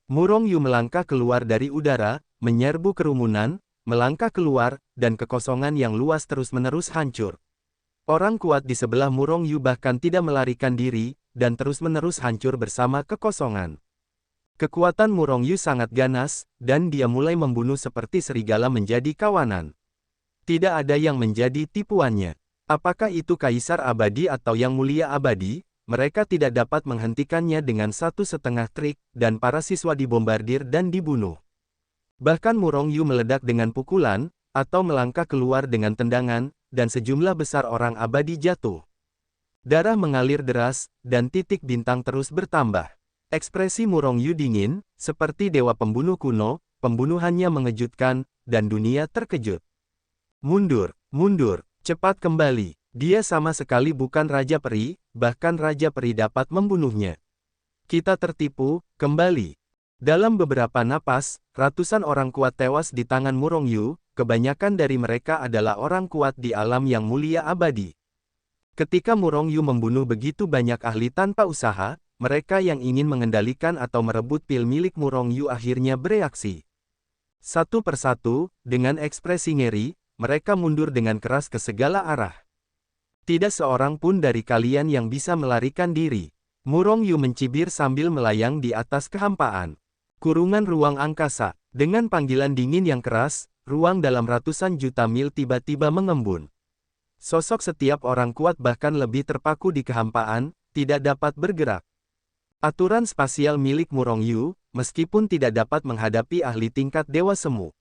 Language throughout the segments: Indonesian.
Murong Yu melangkah keluar dari udara, menyerbu kerumunan, melangkah keluar, dan kekosongan yang luas terus-menerus hancur. Orang kuat di sebelah Murong Yu bahkan tidak melarikan diri, dan terus-menerus hancur bersama kekosongan. Kekuatan Murong Yu sangat ganas, dan dia mulai membunuh seperti serigala menjadi kawanan. Tidak ada yang menjadi tipuannya. Apakah itu Kaisar Abadi atau Yang Mulia Abadi? Mereka tidak dapat menghentikannya dengan 1,5 trik, dan para siswa dibombardir dan dibunuh. Bahkan Murong Yu meledak dengan pukulan, atau melangkah keluar dengan tendangan, dan sejumlah besar orang abadi jatuh. Darah mengalir deras, dan titik bintang terus bertambah. Ekspresi Murong Yu dingin, seperti dewa pembunuh kuno, pembunuhannya mengejutkan, dan dunia terkejut. Mundur, mundur, cepat kembali. Dia sama sekali bukan Raja Peri, bahkan Raja Peri dapat membunuhnya. Kita tertipu, kembali. Dalam beberapa napas, ratusan orang kuat tewas di tangan Murong Yu, kebanyakan dari mereka adalah orang kuat di alam yang mulia abadi. Ketika Murong Yu membunuh begitu banyak ahli tanpa usaha, mereka yang ingin mengendalikan atau merebut pil milik Murong Yu akhirnya bereaksi. Satu persatu, dengan ekspresi ngeri, mereka mundur dengan keras ke segala arah. Tidak seorang pun dari kalian yang bisa melarikan diri. Murong Yu mencibir sambil melayang di atas kehampaan. Kurungan ruang angkasa. Dengan panggilan dingin yang keras, ruang dalam ratusan juta mil tiba-tiba mengembun. Sosok setiap orang kuat bahkan lebih terpaku di kehampaan, tidak dapat bergerak. Aturan spasial milik Murong Yu, meskipun tidak dapat menghadapi ahli tingkat Dewa Semu.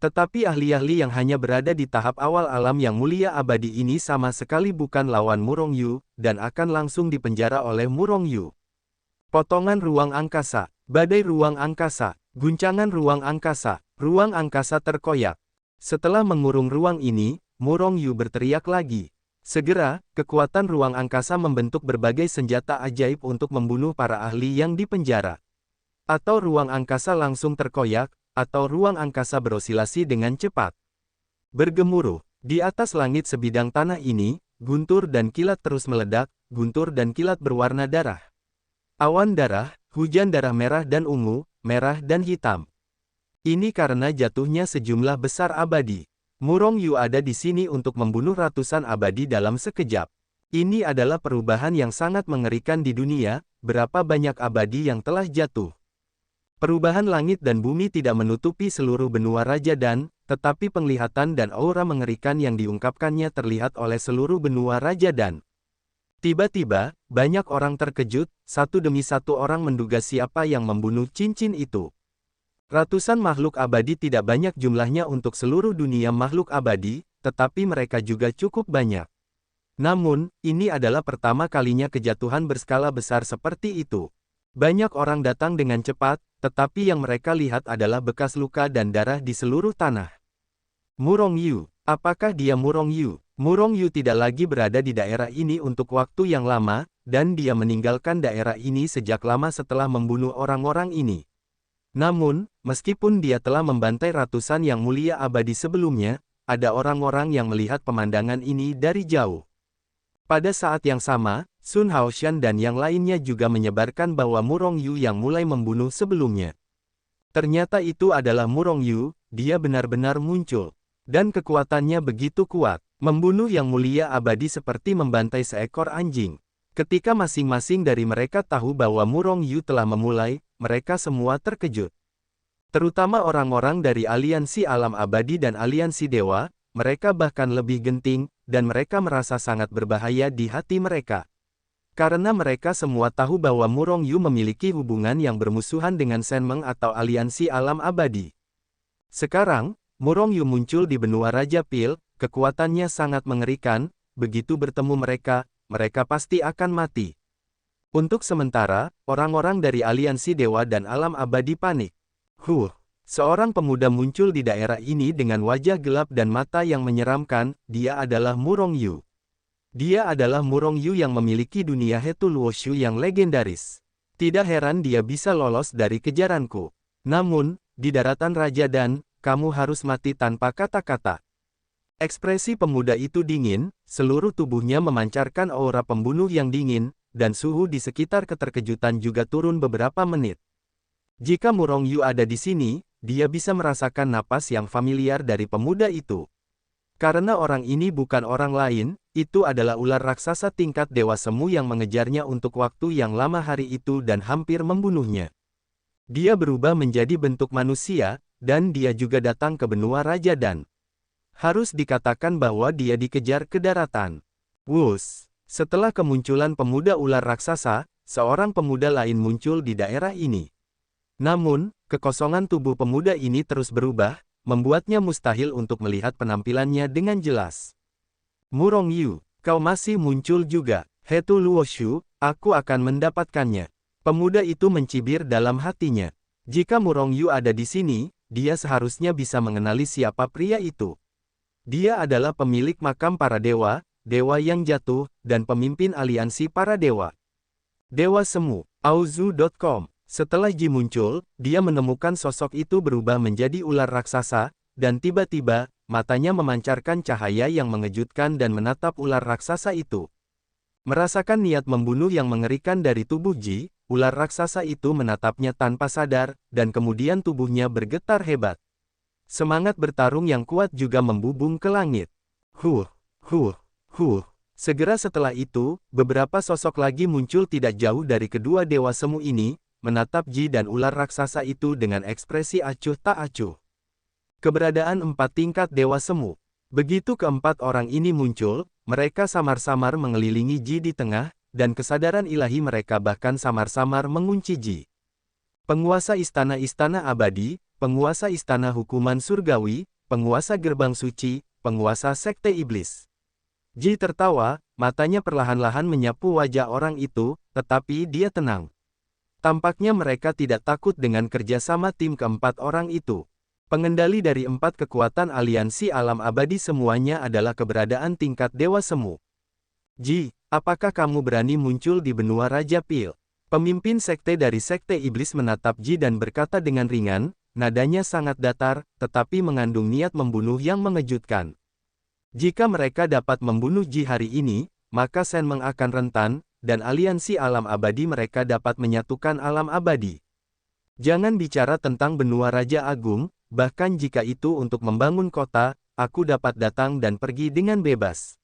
Tetapi ahli-ahli yang hanya berada di tahap awal alam yang mulia abadi ini sama sekali bukan lawan Murong Yu, dan akan langsung dipenjara oleh Murong Yu. Potongan ruang angkasa, badai ruang angkasa, guncangan ruang angkasa terkoyak. Setelah mengurung ruang ini, Murong Yu berteriak lagi. Segera, kekuatan ruang angkasa membentuk berbagai senjata ajaib untuk membunuh para ahli yang dipenjara. Atau ruang angkasa langsung terkoyak, atau ruang angkasa berosilasi dengan cepat. Bergemuruh, di atas langit sebidang tanah ini, guntur dan kilat terus meledak, guntur dan kilat berwarna darah. Awan darah, hujan darah merah dan ungu, merah dan hitam. Ini karena jatuhnya sejumlah besar abadi. Murong Yu ada di sini untuk membunuh ratusan abadi dalam sekejap. Ini adalah perubahan yang sangat mengerikan di dunia, berapa banyak abadi yang telah jatuh. Perubahan langit dan bumi tidak menutupi seluruh benua Raja Dan, tetapi penglihatan dan aura mengerikan yang diungkapkannya terlihat oleh seluruh benua Raja Dan. Tiba-tiba, banyak orang terkejut, satu demi satu orang menduga siapa yang membunuh cincin itu. Ratusan makhluk abadi tidak banyak jumlahnya untuk seluruh dunia makhluk abadi, tetapi mereka juga cukup banyak. Namun, ini adalah pertama kalinya kejatuhan berskala besar seperti itu. Banyak orang datang dengan cepat, tetapi yang mereka lihat adalah bekas luka dan darah di seluruh tanah. Murong Yu, apakah dia Murong Yu? Murong Yu tidak lagi berada di daerah ini untuk waktu yang lama, dan dia meninggalkan daerah ini sejak lama setelah membunuh orang-orang ini. Namun, meskipun dia telah membantai ratusan yang mulia abadi sebelumnya, ada orang-orang yang melihat pemandangan ini dari jauh. Pada saat yang sama, Sun Haoshan dan yang lainnya juga menyebarkan bahwa Murong Yu yang mulai membunuh sebelumnya. Ternyata itu adalah Murong Yu, dia benar-benar muncul. Dan kekuatannya begitu kuat, membunuh yang mulia abadi seperti membantai seekor anjing. Ketika masing-masing dari mereka tahu bahwa Murong Yu telah memulai, mereka semua terkejut. Terutama orang-orang dari aliansi alam abadi dan aliansi dewa, mereka bahkan lebih genting, dan mereka merasa sangat berbahaya di hati mereka. Karena mereka semua tahu bahwa Murong Yu memiliki hubungan yang bermusuhan dengan Shenmeng atau aliansi alam abadi. Sekarang, Murong Yu muncul di benua Raja Pil, kekuatannya sangat mengerikan, begitu bertemu mereka, mereka pasti akan mati. Untuk sementara, orang-orang dari aliansi dewa dan alam abadi panik. Seorang pemuda muncul di daerah ini dengan wajah gelap dan mata yang menyeramkan, dia adalah Murong Yu. Dia adalah Murong Yu yang memiliki dunia Hetu Luoshu yang legendaris. Tidak heran dia bisa lolos dari kejaranku. Namun, di daratan Raja Dan, kamu harus mati tanpa kata-kata. Ekspresi pemuda itu dingin, seluruh tubuhnya memancarkan aura pembunuh yang dingin, dan suhu di sekitar keterkejutan juga turun beberapa menit. Jika Murong Yu ada di sini, dia bisa merasakan napas yang familiar dari pemuda itu. Karena orang ini bukan orang lain, itu adalah ular raksasa tingkat dewa semu yang mengejarnya untuk waktu yang lama hari itu dan hampir membunuhnya. Dia berubah menjadi bentuk manusia, dan dia juga datang ke benua Raja Dan. Harus dikatakan bahwa dia dikejar ke daratan. Wus! Setelah kemunculan pemuda ular raksasa, seorang pemuda lain muncul di daerah ini. Namun, kekosongan tubuh pemuda ini terus berubah, membuatnya mustahil untuk melihat penampilannya dengan jelas. Murong Yu, kau masih muncul juga. Hetu Luoshu, aku akan mendapatkannya. Pemuda itu mencibir dalam hatinya. Jika Murong Yu ada di sini, dia seharusnya bisa mengenali siapa pria itu. Dia adalah pemilik makam para dewa, dewa yang jatuh, dan pemimpin aliansi para dewa. Dewa Semu, Auzu.com. Setelah Ji muncul, dia menemukan sosok itu berubah menjadi ular raksasa, dan tiba-tiba, matanya memancarkan cahaya yang mengejutkan dan menatap ular raksasa itu. Merasakan niat membunuh yang mengerikan dari tubuh Ji, ular raksasa itu menatapnya tanpa sadar, dan kemudian tubuhnya bergetar hebat. Semangat bertarung yang kuat juga membubung ke langit. Huh. Segera setelah itu, beberapa sosok lagi muncul tidak jauh dari kedua dewa semu ini, menatap Ji dan ular raksasa itu dengan ekspresi acuh tak acuh. Keberadaan 4 tingkat dewa semu. Begitu keempat orang ini muncul, mereka samar-samar mengelilingi Ji di tengah, dan kesadaran ilahi mereka bahkan samar-samar mengunci Ji. Penguasa istana-istana abadi, penguasa istana hukuman surgawi, penguasa gerbang suci, penguasa sekte iblis. Ji tertawa, matanya perlahan-lahan menyapu wajah orang itu, tetapi dia tenang. Tampaknya mereka tidak takut dengan kerjasama tim keempat orang itu. Pengendali dari 4 kekuatan aliansi alam abadi semuanya adalah keberadaan tingkat dewa semu. Ji, apakah kamu berani muncul di benua Raja Pil? Pemimpin sekte dari sekte iblis menatap Ji dan berkata dengan ringan, nadanya sangat datar, tetapi mengandung niat membunuh yang mengejutkan. Jika mereka dapat membunuh Ji hari ini, maka Shen Meng akan rentan, dan aliansi alam abadi mereka dapat menyatukan alam abadi. Jangan bicara tentang benua Raja Agung, bahkan jika itu untuk membangun kota, aku dapat datang dan pergi dengan bebas.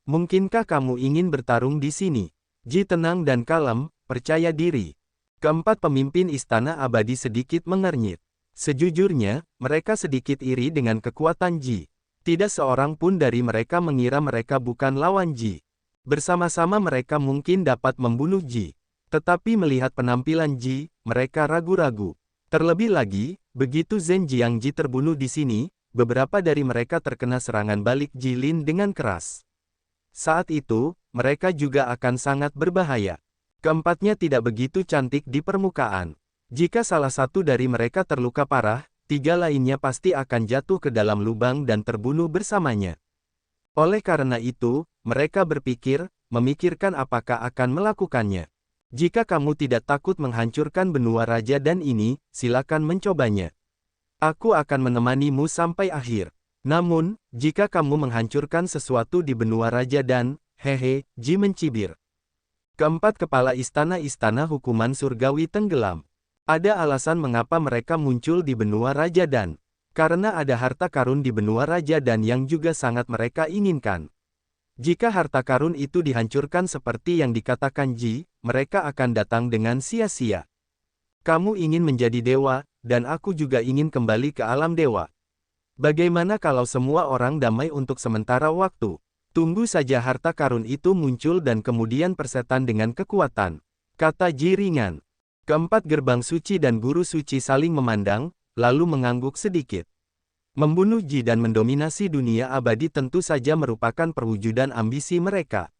Mungkinkah kamu ingin bertarung di sini? Ji tenang dan kalem, percaya diri. Keempat pemimpin istana abadi sedikit mengernyit. Sejujurnya, mereka sedikit iri dengan kekuatan Ji. Tidak seorang pun dari mereka mengira mereka bukan lawan Ji. Bersama-sama mereka mungkin dapat membunuh Ji. Tetapi melihat penampilan Ji, mereka ragu-ragu. Terlebih lagi, begitu Zhen Jiangji terbunuh di sini, beberapa dari mereka terkena serangan balik Ji Lin dengan keras. Saat itu, mereka juga akan sangat berbahaya. Keempatnya tidak begitu cantik di permukaan. Jika salah satu dari mereka terluka parah, 3 lainnya pasti akan jatuh ke dalam lubang dan terbunuh bersamanya. Oleh karena itu, mereka memikirkan apakah akan melakukannya. Jika kamu tidak takut menghancurkan benua Raja Dan ini, silakan mencobanya. Aku akan menemanimu sampai akhir. Namun, jika kamu menghancurkan sesuatu di benua Raja Dan, hehe, Ji mencibir. Keempat kepala istana-istana hukuman surgawi tenggelam. Ada alasan mengapa mereka muncul di benua Raja Dan. Karena ada harta karun di benua Raja Dan yang juga sangat mereka inginkan. Jika harta karun itu dihancurkan seperti yang dikatakan Ji, mereka akan datang dengan sia-sia. Kamu ingin menjadi dewa, dan aku juga ingin kembali ke alam dewa. Bagaimana kalau semua orang damai untuk sementara waktu? Tunggu saja harta karun itu muncul dan kemudian persetan dengan kekuatan. Kata Ji ringan. Keempat gerbang suci dan guru suci saling memandang, lalu mengangguk sedikit. Membunuh Ji dan mendominasi dunia abadi tentu saja merupakan perwujudan ambisi mereka.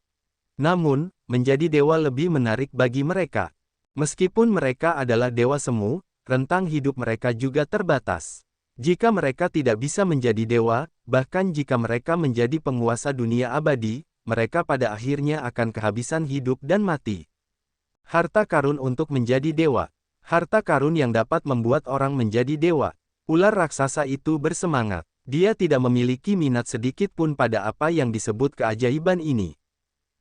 Namun, menjadi dewa lebih menarik bagi mereka. Meskipun mereka adalah dewa semu, rentang hidup mereka juga terbatas. Jika mereka tidak bisa menjadi dewa, bahkan jika mereka menjadi penguasa dunia abadi, mereka pada akhirnya akan kehabisan hidup dan mati. Harta karun untuk menjadi dewa. Harta karun yang dapat membuat orang menjadi dewa. Ular raksasa itu bersemangat. Dia tidak memiliki minat sedikit pun pada apa yang disebut keajaiban ini.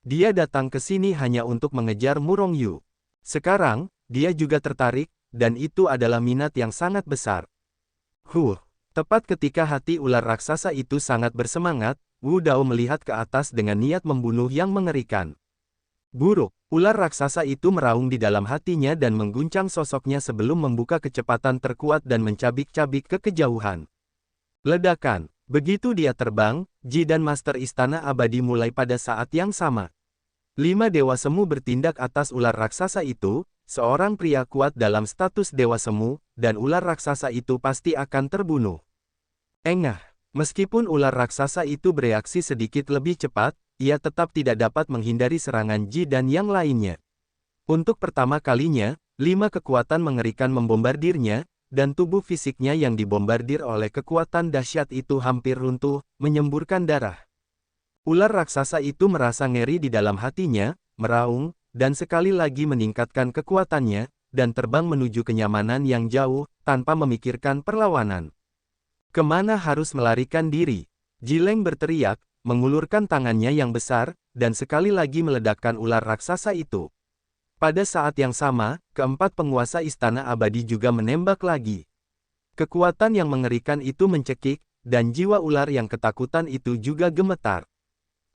Dia datang ke sini hanya untuk mengejar Murong Yu. Sekarang, dia juga tertarik, dan itu adalah minat yang sangat besar. Tepat ketika hati ular raksasa itu sangat bersemangat, Wu Dao melihat ke atas dengan niat membunuh yang mengerikan. Buruk, ular raksasa itu meraung di dalam hatinya dan mengguncang sosoknya sebelum membuka kecepatan terkuat dan mencabik-cabik ke kejauhan. Ledakan. Begitu dia terbang, Ji dan Master Istana Abadi mulai pada saat yang sama. 5 Dewa Semu bertindak atas ular raksasa itu, seorang pria kuat dalam status Dewa Semu, dan ular raksasa itu pasti akan terbunuh. Engah, meskipun ular raksasa itu bereaksi sedikit lebih cepat, ia tetap tidak dapat menghindari serangan Ji dan yang lainnya. Untuk pertama kalinya, 5 kekuatan mengerikan membombardirnya, dan tubuh fisiknya yang dibombardir oleh kekuatan dahsyat itu hampir runtuh, menyemburkan darah. Ular raksasa itu merasa ngeri di dalam hatinya, meraung, dan sekali lagi meningkatkan kekuatannya, dan terbang menuju kenyamanan yang jauh, tanpa memikirkan perlawanan. Kemana harus melarikan diri? Jileng berteriak, mengulurkan tangannya yang besar, dan sekali lagi meledakkan ular raksasa itu. Pada saat yang sama, keempat penguasa Istana Abadi juga menembak lagi. Kekuatan yang mengerikan itu mencekik, dan jiwa ular yang ketakutan itu juga gemetar.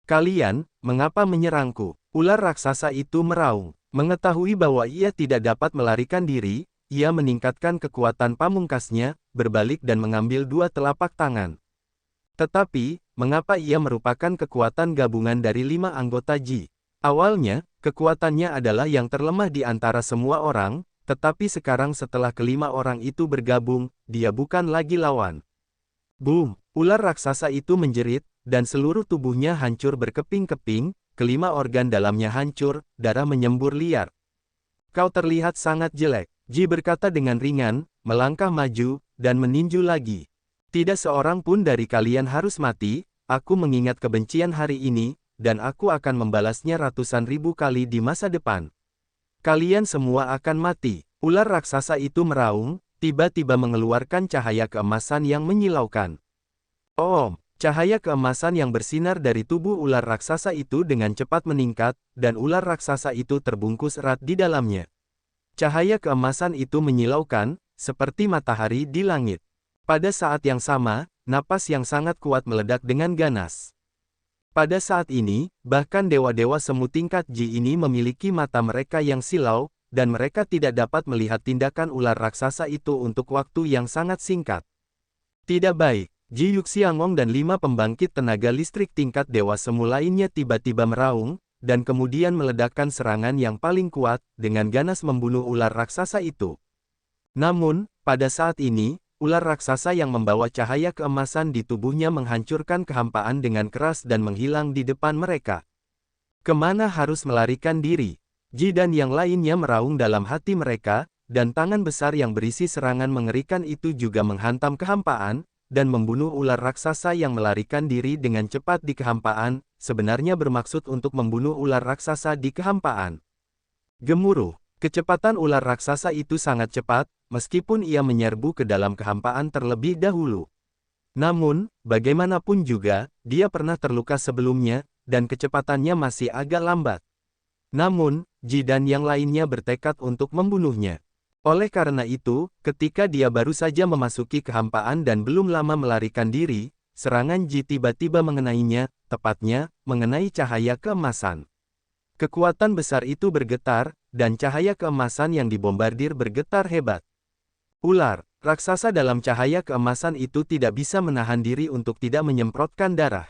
Kalian, mengapa menyerangku? Ular raksasa itu meraung. Mengetahui bahwa ia tidak dapat melarikan diri, ia meningkatkan kekuatan pamungkasnya, berbalik dan mengambil 2 telapak tangan. Tetapi, mengapa ia merupakan kekuatan gabungan dari 5 anggota Ji? Awalnya, kekuatannya adalah yang terlemah di antara semua orang, tetapi sekarang setelah kelima orang itu bergabung, dia bukan lagi lawan. Boom! Ular raksasa itu menjerit, dan seluruh tubuhnya hancur berkeping-keping, kelima organ dalamnya hancur, darah menyembur liar. Kau terlihat sangat jelek, Ji berkata dengan ringan, melangkah maju, dan meninju lagi. Tidak seorang pun dari kalian harus mati, aku mengingat kebencian hari ini, dan aku akan membalasnya ratusan ribu kali di masa depan. Kalian semua akan mati. Ular raksasa itu meraung, tiba-tiba mengeluarkan cahaya keemasan yang menyilaukan. Cahaya keemasan yang bersinar dari tubuh ular raksasa itu dengan cepat meningkat, dan ular raksasa itu terbungkus erat di dalamnya. Cahaya keemasan itu menyilaukan, seperti matahari di langit. Pada saat yang sama, napas yang sangat kuat meledak dengan ganas. Pada saat ini, bahkan dewa-dewa semu tingkat Ji ini memiliki mata mereka yang silau, dan mereka tidak dapat melihat tindakan ular raksasa itu untuk waktu yang sangat singkat. Tidak baik. Ji Yuxiangong dan 5 pembangkit tenaga listrik tingkat dewa semu lainnya tiba-tiba meraung, dan kemudian meledakkan serangan yang paling kuat, dengan ganas membunuh ular raksasa itu. Namun, pada saat ini, ular raksasa yang membawa cahaya keemasan di tubuhnya menghancurkan kehampaan dengan keras dan menghilang di depan mereka. Kemana harus melarikan diri? Ji dan yang lainnya meraung dalam hati mereka, dan tangan besar yang berisi serangan mengerikan itu juga menghantam kehampaan, dan membunuh ular raksasa yang melarikan diri dengan cepat di kehampaan, sebenarnya bermaksud untuk membunuh ular raksasa di kehampaan. Gemuruh, kecepatan ular raksasa itu sangat cepat, meskipun ia menyerbu ke dalam kehampaan terlebih dahulu. Namun, bagaimanapun juga, dia pernah terluka sebelumnya, dan kecepatannya masih agak lambat. Namun, Ji dan yang lainnya bertekad untuk membunuhnya. Oleh karena itu, ketika dia baru saja memasuki kehampaan dan belum lama melarikan diri, serangan Ji tiba-tiba mengenainya, tepatnya, mengenai cahaya keemasan. Kekuatan besar itu bergetar, dan cahaya keemasan yang dibombardir bergetar hebat. Ular raksasa dalam cahaya keemasan itu tidak bisa menahan diri untuk tidak menyemprotkan darah.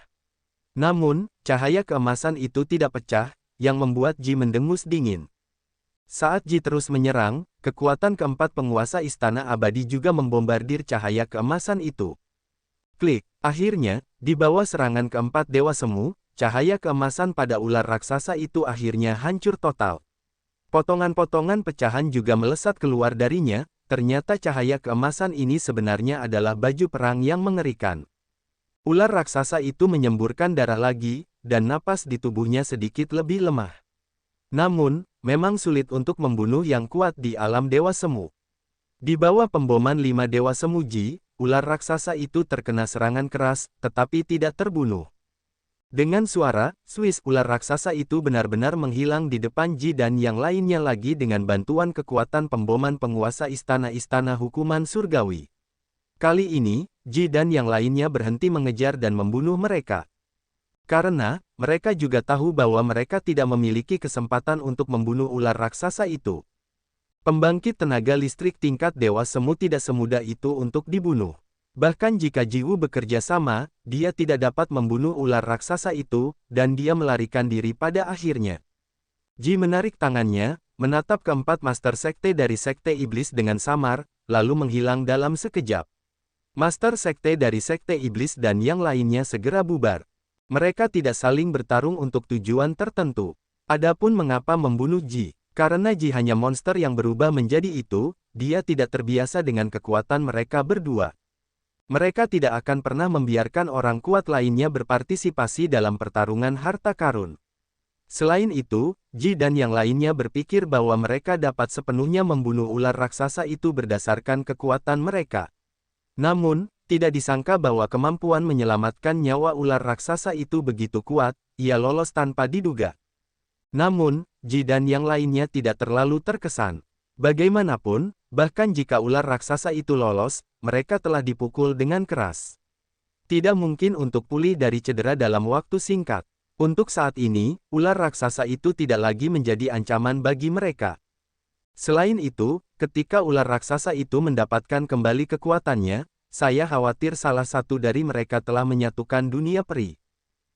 Namun, cahaya keemasan itu tidak pecah, yang membuat Ji mendengus dingin. Saat Ji terus menyerang, kekuatan keempat penguasa Istana Abadi juga membombardir cahaya keemasan itu. Klik, akhirnya, di bawah serangan keempat Dewa Semu, cahaya keemasan pada ular raksasa itu akhirnya hancur total. Potongan-potongan pecahan juga melesat keluar darinya, ternyata cahaya keemasan ini sebenarnya adalah baju perang yang mengerikan. Ular raksasa itu menyemburkan darah lagi, dan napas di tubuhnya sedikit lebih lemah. Namun, memang sulit untuk membunuh yang kuat di alam Dewa Semu. Di bawah pemboman 5 Dewa Semu Ji, ular raksasa itu terkena serangan keras, tetapi tidak terbunuh. Dengan suara, Swiss ular raksasa itu benar-benar menghilang di depan Ji dan yang lainnya lagi dengan bantuan kekuatan pemboman penguasa istana-istana hukuman surgawi. Kali ini, Ji dan yang lainnya berhenti mengejar dan membunuh mereka. Karena, mereka juga tahu bahwa mereka tidak memiliki kesempatan untuk membunuh ular raksasa itu. Pembangkit tenaga listrik tingkat Dewa Semu tidak semudah itu untuk dibunuh. Bahkan jika Jiwu bekerja sama, dia tidak dapat membunuh ular raksasa itu, dan dia melarikan diri pada akhirnya. Ji menarik tangannya, menatap keempat Master Sekte dari Sekte Iblis dengan samar, lalu menghilang dalam sekejap. Master Sekte dari Sekte Iblis dan yang lainnya segera bubar. Mereka tidak saling bertarung untuk tujuan tertentu. Adapun mengapa membunuh Ji? Karena Ji hanya monster yang berubah menjadi itu, dia tidak terbiasa dengan kekuatan mereka berdua. Mereka tidak akan pernah membiarkan orang kuat lainnya berpartisipasi dalam pertarungan harta karun. Selain itu, Ji dan yang lainnya berpikir bahwa mereka dapat sepenuhnya membunuh ular raksasa itu berdasarkan kekuatan mereka. Namun, tidak disangka bahwa kemampuan menyelamatkan nyawa ular raksasa itu begitu kuat, ia lolos tanpa diduga. Namun, Ji dan yang lainnya tidak terlalu terkesan. Bagaimanapun, bahkan jika ular raksasa itu lolos, mereka telah dipukul dengan keras. Tidak mungkin untuk pulih dari cedera dalam waktu singkat. Untuk saat ini, ular raksasa itu tidak lagi menjadi ancaman bagi mereka. Selain itu, ketika ular raksasa itu mendapatkan kembali kekuatannya, saya khawatir salah satu dari mereka telah menyatukan dunia peri.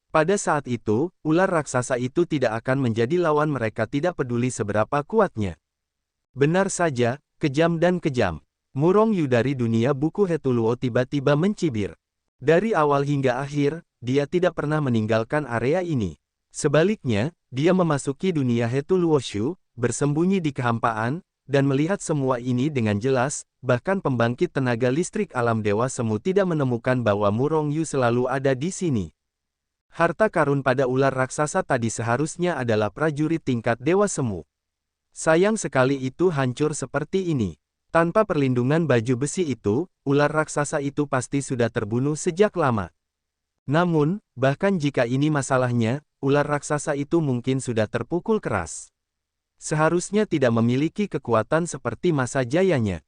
Pada saat itu, ular raksasa itu tidak akan menjadi lawan mereka tidak peduli seberapa kuatnya. Benar saja, kejam dan kejam. Murong Yu dari dunia buku Hetuluo tiba-tiba mencibir. Dari awal hingga akhir, dia tidak pernah meninggalkan area ini. Sebaliknya, dia memasuki dunia Hetuluo Shu, bersembunyi di kehampaan, dan melihat semua ini dengan jelas, bahkan pembangkit tenaga listrik alam Dewa Semu tidak menemukan bahwa Murong Yu selalu ada di sini. Harta karun pada ular raksasa tadi seharusnya adalah prajurit tingkat Dewa Semu. Sayang sekali itu hancur seperti ini. Tanpa perlindungan baju besi itu, ular raksasa itu pasti sudah terbunuh sejak lama. Namun, bahkan jika ini masalahnya, ular raksasa itu mungkin sudah terpukul keras. Seharusnya tidak memiliki kekuatan seperti masa jayanya.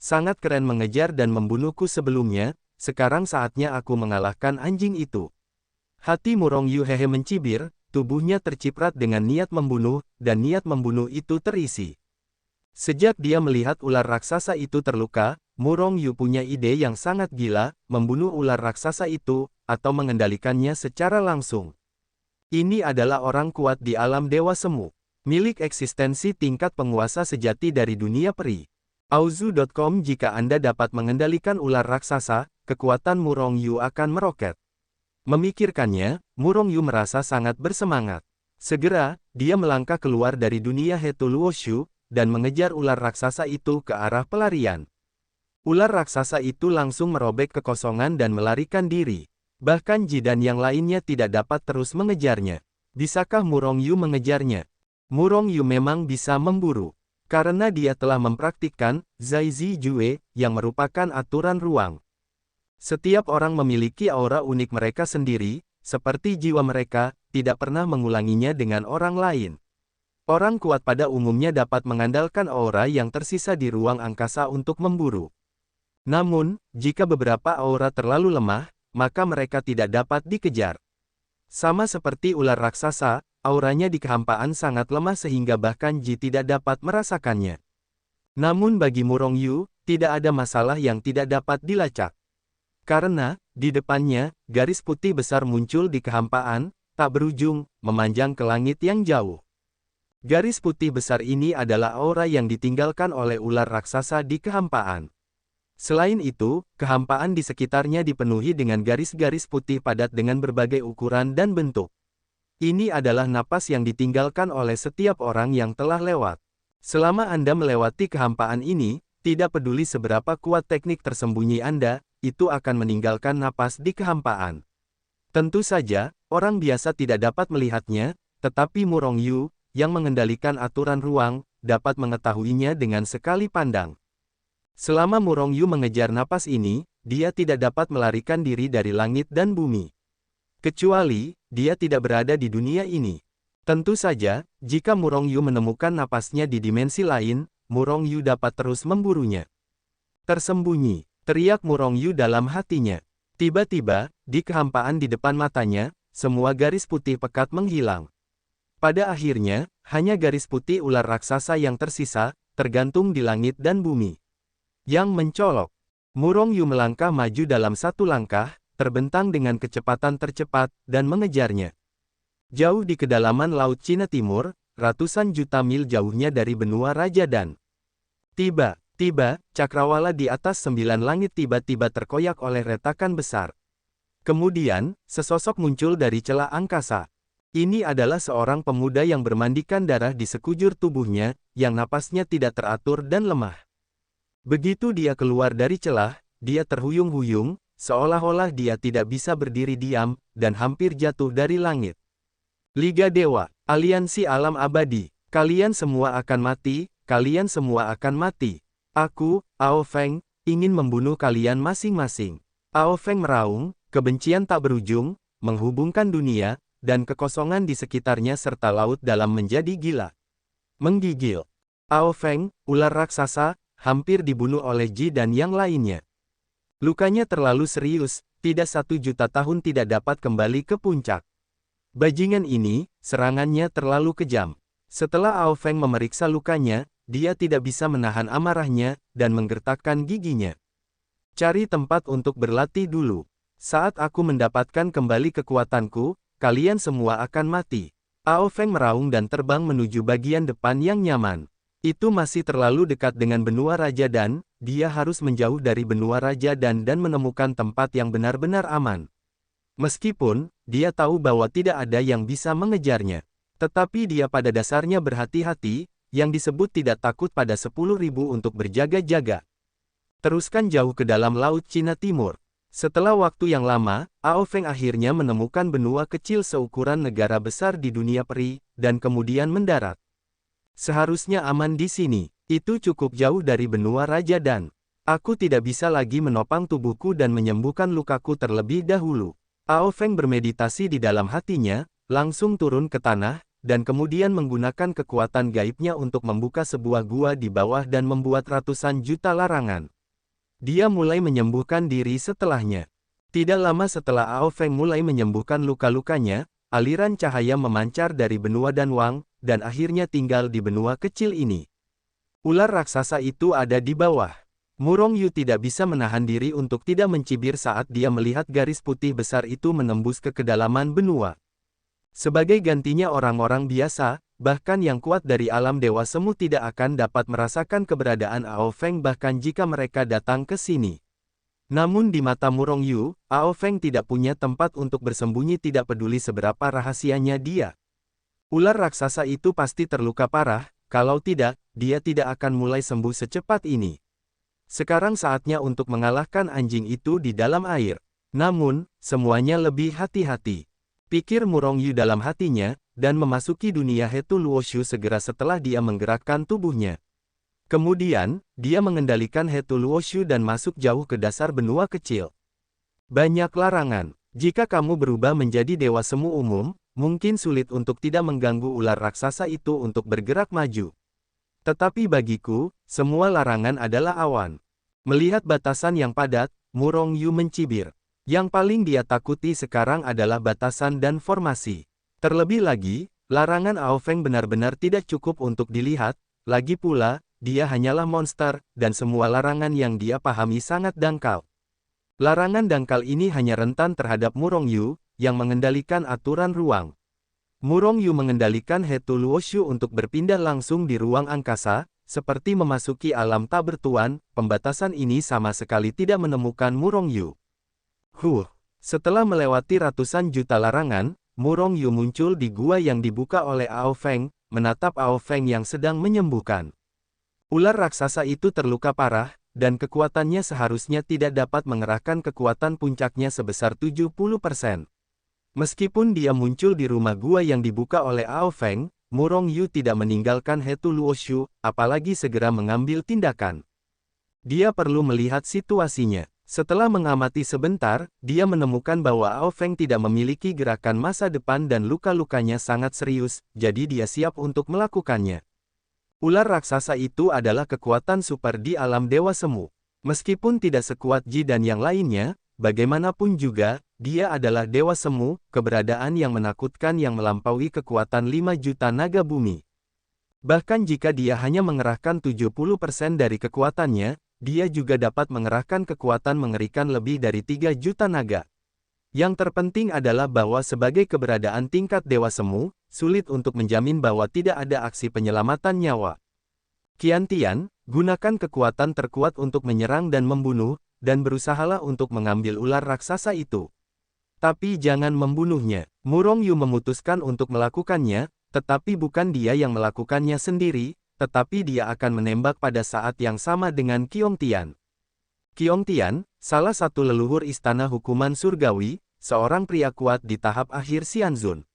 Sangat keren mengejar dan membunuhku sebelumnya, sekarang saatnya aku mengalahkan anjing itu. Hati Murong Yu hehe mencibir, tubuhnya terciprat dengan niat membunuh, dan niat membunuh itu terisi. Sejak dia melihat ular raksasa itu terluka, Murong Yu punya ide yang sangat gila, membunuh ular raksasa itu, atau mengendalikannya secara langsung. Ini adalah orang kuat di alam Dewa Semu, milik eksistensi tingkat penguasa sejati dari dunia peri. Auzu.com Jika Anda dapat mengendalikan ular raksasa, kekuatan Murong Yu akan meroket. Memikirkannya, Murong Yu merasa sangat bersemangat. Segera, dia melangkah keluar dari dunia Hetuluo Shu, dan mengejar ular raksasa itu ke arah pelarian. Ular raksasa itu langsung merobek kekosongan dan melarikan diri. Bahkan Ji dan yang lainnya tidak dapat terus mengejarnya. Bisakah Murong Yu mengejarnya? Murong Yu memang bisa memburu. Karena dia telah mempraktikkan Zai Zi Jue, yang merupakan aturan ruang. Setiap orang memiliki aura unik mereka sendiri, seperti jiwa mereka, tidak pernah mengulanginya dengan orang lain. Orang kuat pada umumnya dapat mengandalkan aura yang tersisa di ruang angkasa untuk memburu. Namun, jika beberapa aura terlalu lemah, maka mereka tidak dapat dikejar. Sama seperti ular raksasa, auranya di kehampaan sangat lemah sehingga bahkan Ji tidak dapat merasakannya. Namun bagi Murong Yu, tidak ada masalah yang tidak dapat dilacak. Karena, di depannya, garis putih besar muncul di kehampaan, tak berujung, memanjang ke langit yang jauh. Garis putih besar ini adalah aura yang ditinggalkan oleh ular raksasa di kehampaan. Selain itu, kehampaan di sekitarnya dipenuhi dengan garis-garis putih padat dengan berbagai ukuran dan bentuk. Ini adalah napas yang ditinggalkan oleh setiap orang yang telah lewat. Selama Anda melewati kehampaan ini, tidak peduli seberapa kuat teknik tersembunyi Anda, itu akan meninggalkan napas di kehampaan. Tentu saja, orang biasa tidak dapat melihatnya, tetapi Murong Yu, yang mengendalikan aturan ruang, dapat mengetahuinya dengan sekali pandang. Selama Murong Yu mengejar napas ini, dia tidak dapat melarikan diri dari langit dan bumi. Kecuali, dia tidak berada di dunia ini. Tentu saja, jika Murong Yu menemukan napasnya di dimensi lain, Murong Yu dapat terus memburunya. Tersembunyi, teriak Murong Yu dalam hatinya. Tiba-tiba, di kehampaan di depan matanya, semua garis putih pekat menghilang. Pada akhirnya, hanya garis putih ular raksasa yang tersisa, tergantung di langit dan bumi. Yang mencolok. Murong Yu melangkah maju dalam satu langkah, terbentang dengan kecepatan tercepat, dan mengejarnya. Jauh di kedalaman Laut Cina Timur, ratusan juta mil jauhnya dari benua Raja Dan. Tiba-tiba, cakrawala di atas 9 langit tiba-tiba terkoyak oleh retakan besar. Kemudian, sesosok muncul dari celah angkasa. Ini adalah seorang pemuda yang bermandikan darah di sekujur tubuhnya, yang napasnya tidak teratur dan lemah. Begitu dia keluar dari celah, dia terhuyung-huyung, seolah-olah dia tidak bisa berdiri diam, dan hampir jatuh dari langit. Liga Dewa, aliansi alam abadi, kalian semua akan mati, kalian semua akan mati. Aku, Ao Feng, ingin membunuh kalian masing-masing. Ao Feng meraung, kebencian tak berujung, menghubungkan dunia, dan kekosongan di sekitarnya serta laut dalam menjadi gila. Menggigil. Ao Feng, ular raksasa, hampir dibunuh oleh Ji dan yang lainnya. Lukanya terlalu serius, tidak 1.000.000 tahun tidak dapat kembali ke puncak. Bajingan ini, serangannya terlalu kejam. Setelah Ao Feng memeriksa lukanya, dia tidak bisa menahan amarahnya, dan menggertakkan giginya. Cari tempat untuk berlatih dulu. Saat aku mendapatkan kembali kekuatanku, kalian semua akan mati. Ao Feng meraung dan terbang menuju bagian depan yang nyaman. Itu masih terlalu dekat dengan benua Raja Dan, dia harus menjauh dari benua Raja Dan menemukan tempat yang benar-benar aman. Meskipun, dia tahu bahwa tidak ada yang bisa mengejarnya. Tetapi dia pada dasarnya berhati-hati, yang disebut tidak takut pada 10.000 untuk berjaga-jaga. Teruskan jauh ke dalam Laut Cina Timur. Setelah waktu yang lama, Ao Feng akhirnya menemukan benua kecil seukuran negara besar di dunia peri, dan kemudian mendarat. Seharusnya aman di sini. Itu cukup jauh dari benua Raja Dan. Aku tidak bisa lagi menopang tubuhku dan menyembuhkan lukaku terlebih dahulu. Ao Feng bermeditasi di dalam hatinya, langsung turun ke tanah, dan kemudian menggunakan kekuatan gaibnya untuk membuka sebuah gua di bawah dan membuat ratusan juta larangan. Dia mulai menyembuhkan diri setelahnya. Tidak lama setelah Ao Feng mulai menyembuhkan luka-lukanya, aliran cahaya memancar dari benua Danwang, dan akhirnya tinggal di benua kecil ini. Ular raksasa itu ada di bawah. Murong Yu tidak bisa menahan diri untuk tidak mencibir saat dia melihat garis putih besar itu menembus ke kedalaman benua. Sebagai gantinya orang-orang biasa, bahkan yang kuat dari alam dewa semu tidak akan dapat merasakan keberadaan Ao Feng bahkan jika mereka datang ke sini. Namun di mata Murong Yu, Ao Feng tidak punya tempat untuk bersembunyi tidak peduli seberapa rahasianya dia. Ular raksasa itu pasti terluka parah, kalau tidak, dia tidak akan mulai sembuh secepat ini. Sekarang saatnya untuk mengalahkan anjing itu di dalam air. Namun, semuanya lebih hati-hati. Pikir Murong Yu dalam hatinya, dan memasuki dunia Hetu Luoshu segera setelah dia menggerakkan tubuhnya. Kemudian, dia mengendalikan Hetu Luoshu dan masuk jauh ke dasar benua kecil. Banyak larangan. Jika kamu berubah menjadi dewa semu umum, mungkin sulit untuk tidak mengganggu ular raksasa itu untuk bergerak maju. Tetapi bagiku, semua larangan adalah awan. Melihat batasan yang padat, Murong Yu mencibir. Yang paling dia takuti sekarang adalah batasan dan formasi. Terlebih lagi, larangan Ao Feng benar-benar tidak cukup untuk dilihat, lagi pula, dia hanyalah monster, dan semua larangan yang dia pahami sangat dangkal. Larangan dangkal ini hanya rentan terhadap Murong Yu, yang mengendalikan aturan ruang. Murong Yu mengendalikan Hetu Luoshu untuk berpindah langsung di ruang angkasa, seperti memasuki alam tak bertuan, pembatasan ini sama sekali tidak menemukan Murong Yu. Setelah melewati ratusan juta larangan, Murong Yu muncul di gua yang dibuka oleh Ao Feng, menatap Ao Feng yang sedang menyembuhkan. Ular raksasa itu terluka parah, dan kekuatannya seharusnya tidak dapat mengerahkan kekuatan puncaknya sebesar 70%. Meskipun dia muncul di rumah gua yang dibuka oleh Ao Feng, Murong Yu tidak meninggalkan Hetu Luoshu, apalagi segera mengambil tindakan. Dia perlu melihat situasinya. Setelah mengamati sebentar, dia menemukan bahwa Ao Feng tidak memiliki gerakan masa depan dan luka-lukanya sangat serius, jadi dia siap untuk melakukannya. Ular raksasa itu adalah kekuatan super di alam Dewa Semu. Meskipun tidak sekuat Ji dan yang lainnya, bagaimanapun juga, dia adalah Dewa Semu, keberadaan yang menakutkan yang melampaui kekuatan 5 juta naga bumi. Bahkan jika dia hanya mengerahkan 70% dari kekuatannya, dia juga dapat mengerahkan kekuatan mengerikan lebih dari 3 juta naga. Yang terpenting adalah bahwa sebagai keberadaan tingkat Dewa Semu, sulit untuk menjamin bahwa tidak ada aksi penyelamatan nyawa. Qian Tian, gunakan kekuatan terkuat untuk menyerang dan membunuh, dan berusahalah untuk mengambil ular raksasa itu. Tapi jangan membunuhnya. Murong Yu memutuskan untuk melakukannya, tetapi bukan dia yang melakukannya sendiri, tetapi dia akan menembak pada saat yang sama dengan Qiong Tian. Qiong Tian, salah satu leluhur istana hukuman surgawi, seorang pria kuat di tahap akhir Xianzun.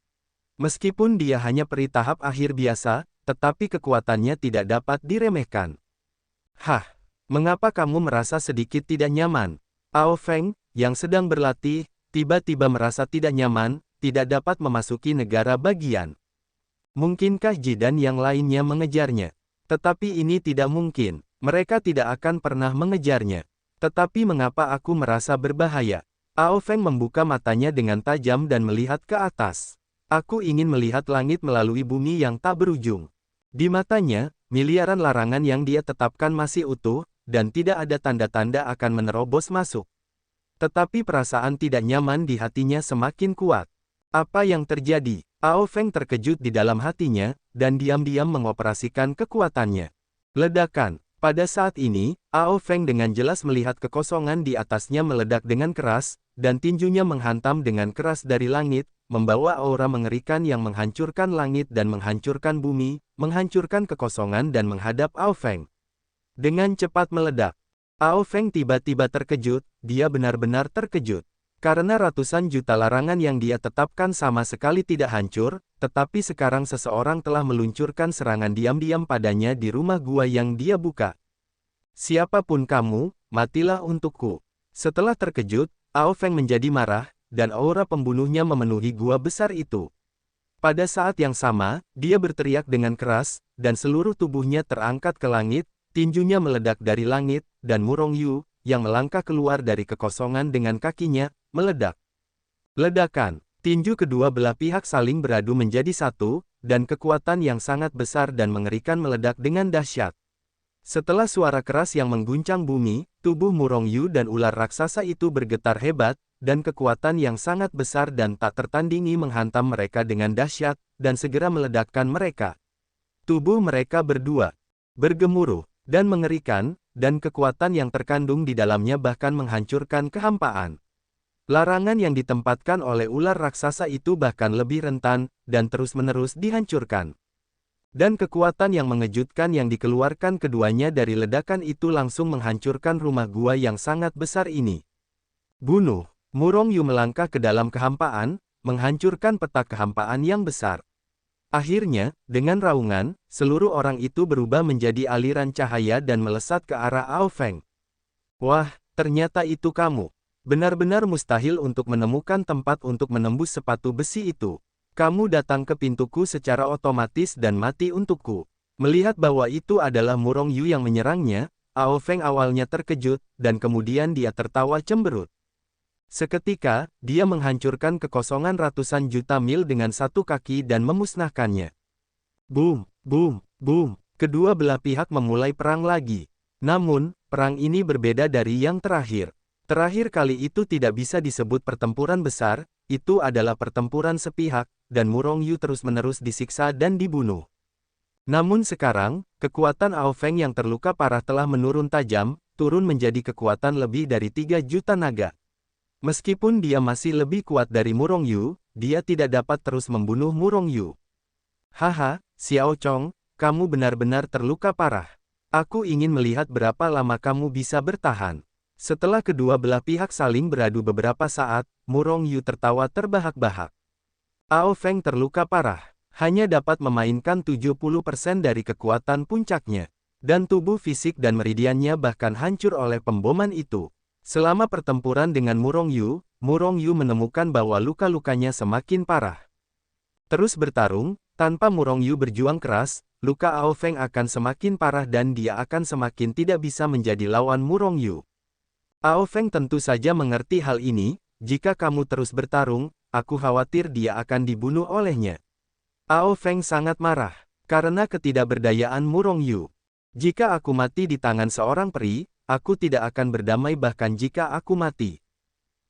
Meskipun dia hanya peri tahap akhir biasa, tetapi kekuatannya tidak dapat diremehkan. Hah, mengapa kamu merasa sedikit tidak nyaman? Ao Feng, yang sedang berlatih, tiba-tiba merasa tidak nyaman, tidak dapat memasuki negara bagian. Mungkinkah Ji dan yang lainnya mengejarnya? Tetapi ini tidak mungkin, mereka tidak akan pernah mengejarnya. Tetapi mengapa aku merasa berbahaya? Ao Feng membuka matanya dengan tajam dan melihat ke atas. Aku ingin melihat langit melalui bumi yang tak berujung. Di matanya, miliaran larangan yang dia tetapkan masih utuh, dan tidak ada tanda-tanda akan menerobos masuk. Tetapi perasaan tidak nyaman di hatinya semakin kuat. Apa yang terjadi? Ao Feng terkejut di dalam hatinya, dan diam-diam mengoperasikan kekuatannya. Ledakan. Pada saat ini, Ao Feng dengan jelas melihat kekosongan di atasnya meledak dengan keras, dan tinjunya menghantam dengan keras dari langit, membawa aura mengerikan yang menghancurkan langit dan menghancurkan bumi, menghancurkan kekosongan dan menghadap Ao Feng. Dengan cepat meledak. Ao Feng tiba-tiba terkejut, dia benar-benar terkejut. Karena ratusan juta larangan yang dia tetapkan sama sekali tidak hancur, tetapi sekarang seseorang telah meluncurkan serangan diam-diam padanya di rumah gua yang dia buka. Siapapun kamu, matilah untukku. Setelah terkejut, Ao Feng menjadi marah, dan aura pembunuhnya memenuhi gua besar itu. Pada saat yang sama, dia berteriak dengan keras, dan seluruh tubuhnya terangkat ke langit, tinjunya meledak dari langit, dan Murong Yu, yang melangkah keluar dari kekosongan dengan kakinya, meledak. Ledakan. Tinju kedua belah pihak saling beradu menjadi satu, dan kekuatan yang sangat besar dan mengerikan meledak dengan dahsyat. Setelah suara keras yang mengguncang bumi, tubuh Murong Yu dan ular raksasa itu bergetar hebat, dan kekuatan yang sangat besar dan tak tertandingi menghantam mereka dengan dahsyat, dan segera meledakkan mereka. Tubuh mereka berdua bergemuruh, dan mengerikan, dan kekuatan yang terkandung di dalamnya bahkan menghancurkan kehampaan. Larangan yang ditempatkan oleh ular raksasa itu bahkan lebih rentan, dan terus-menerus dihancurkan. Dan kekuatan yang mengejutkan yang dikeluarkan keduanya dari ledakan itu langsung menghancurkan rumah gua yang sangat besar ini. Bunuh. Murong Yu melangkah ke dalam kehampaan, menghancurkan peta kehampaan yang besar. Akhirnya, dengan raungan, seluruh orang itu berubah menjadi aliran cahaya dan melesat ke arah Ao Feng. Wah, ternyata itu kamu. Benar-benar mustahil untuk menemukan tempat untuk menembus sepatu besi itu. Kamu datang ke pintuku secara otomatis dan mati untukku. Melihat bahwa itu adalah Murong Yu yang menyerangnya, Ao Feng awalnya terkejut, dan kemudian dia tertawa cemberut. Seketika, dia menghancurkan kekosongan ratusan juta mil dengan satu kaki dan memusnahkannya. Boom, boom, boom. Kedua belah pihak memulai perang lagi. Namun, perang ini berbeda dari yang terakhir. Terakhir kali itu tidak bisa disebut pertempuran besar, itu adalah pertempuran sepihak, dan Murong Yu terus-menerus disiksa dan dibunuh. Namun sekarang, kekuatan Ao Feng yang terluka parah telah menurun tajam, turun menjadi kekuatan lebih dari 3 juta naga. Meskipun dia masih lebih kuat dari Murong Yu, dia tidak dapat terus membunuh Murong Yu. Haha, Xiao Chong, kamu benar-benar terluka parah. Aku ingin melihat berapa lama kamu bisa bertahan. Setelah kedua belah pihak saling beradu beberapa saat, Murong Yu tertawa terbahak-bahak. Ao Feng terluka parah, hanya dapat memainkan 70% dari kekuatan puncaknya, dan tubuh fisik dan meridiannya bahkan hancur oleh pemboman itu. Selama pertempuran dengan Murong Yu menemukan bahwa luka-lukanya semakin parah. Terus bertarung, tanpa Murong Yu berjuang keras, luka Ao Feng akan semakin parah dan dia akan semakin tidak bisa menjadi lawan Murong Yu. Ao Feng tentu saja mengerti hal ini, jika kamu terus bertarung, aku khawatir dia akan dibunuh olehnya. Ao Feng sangat marah, karena ketidakberdayaan Murong Yu. Jika aku mati di tangan seorang peri, aku tidak akan berdamai bahkan jika aku mati.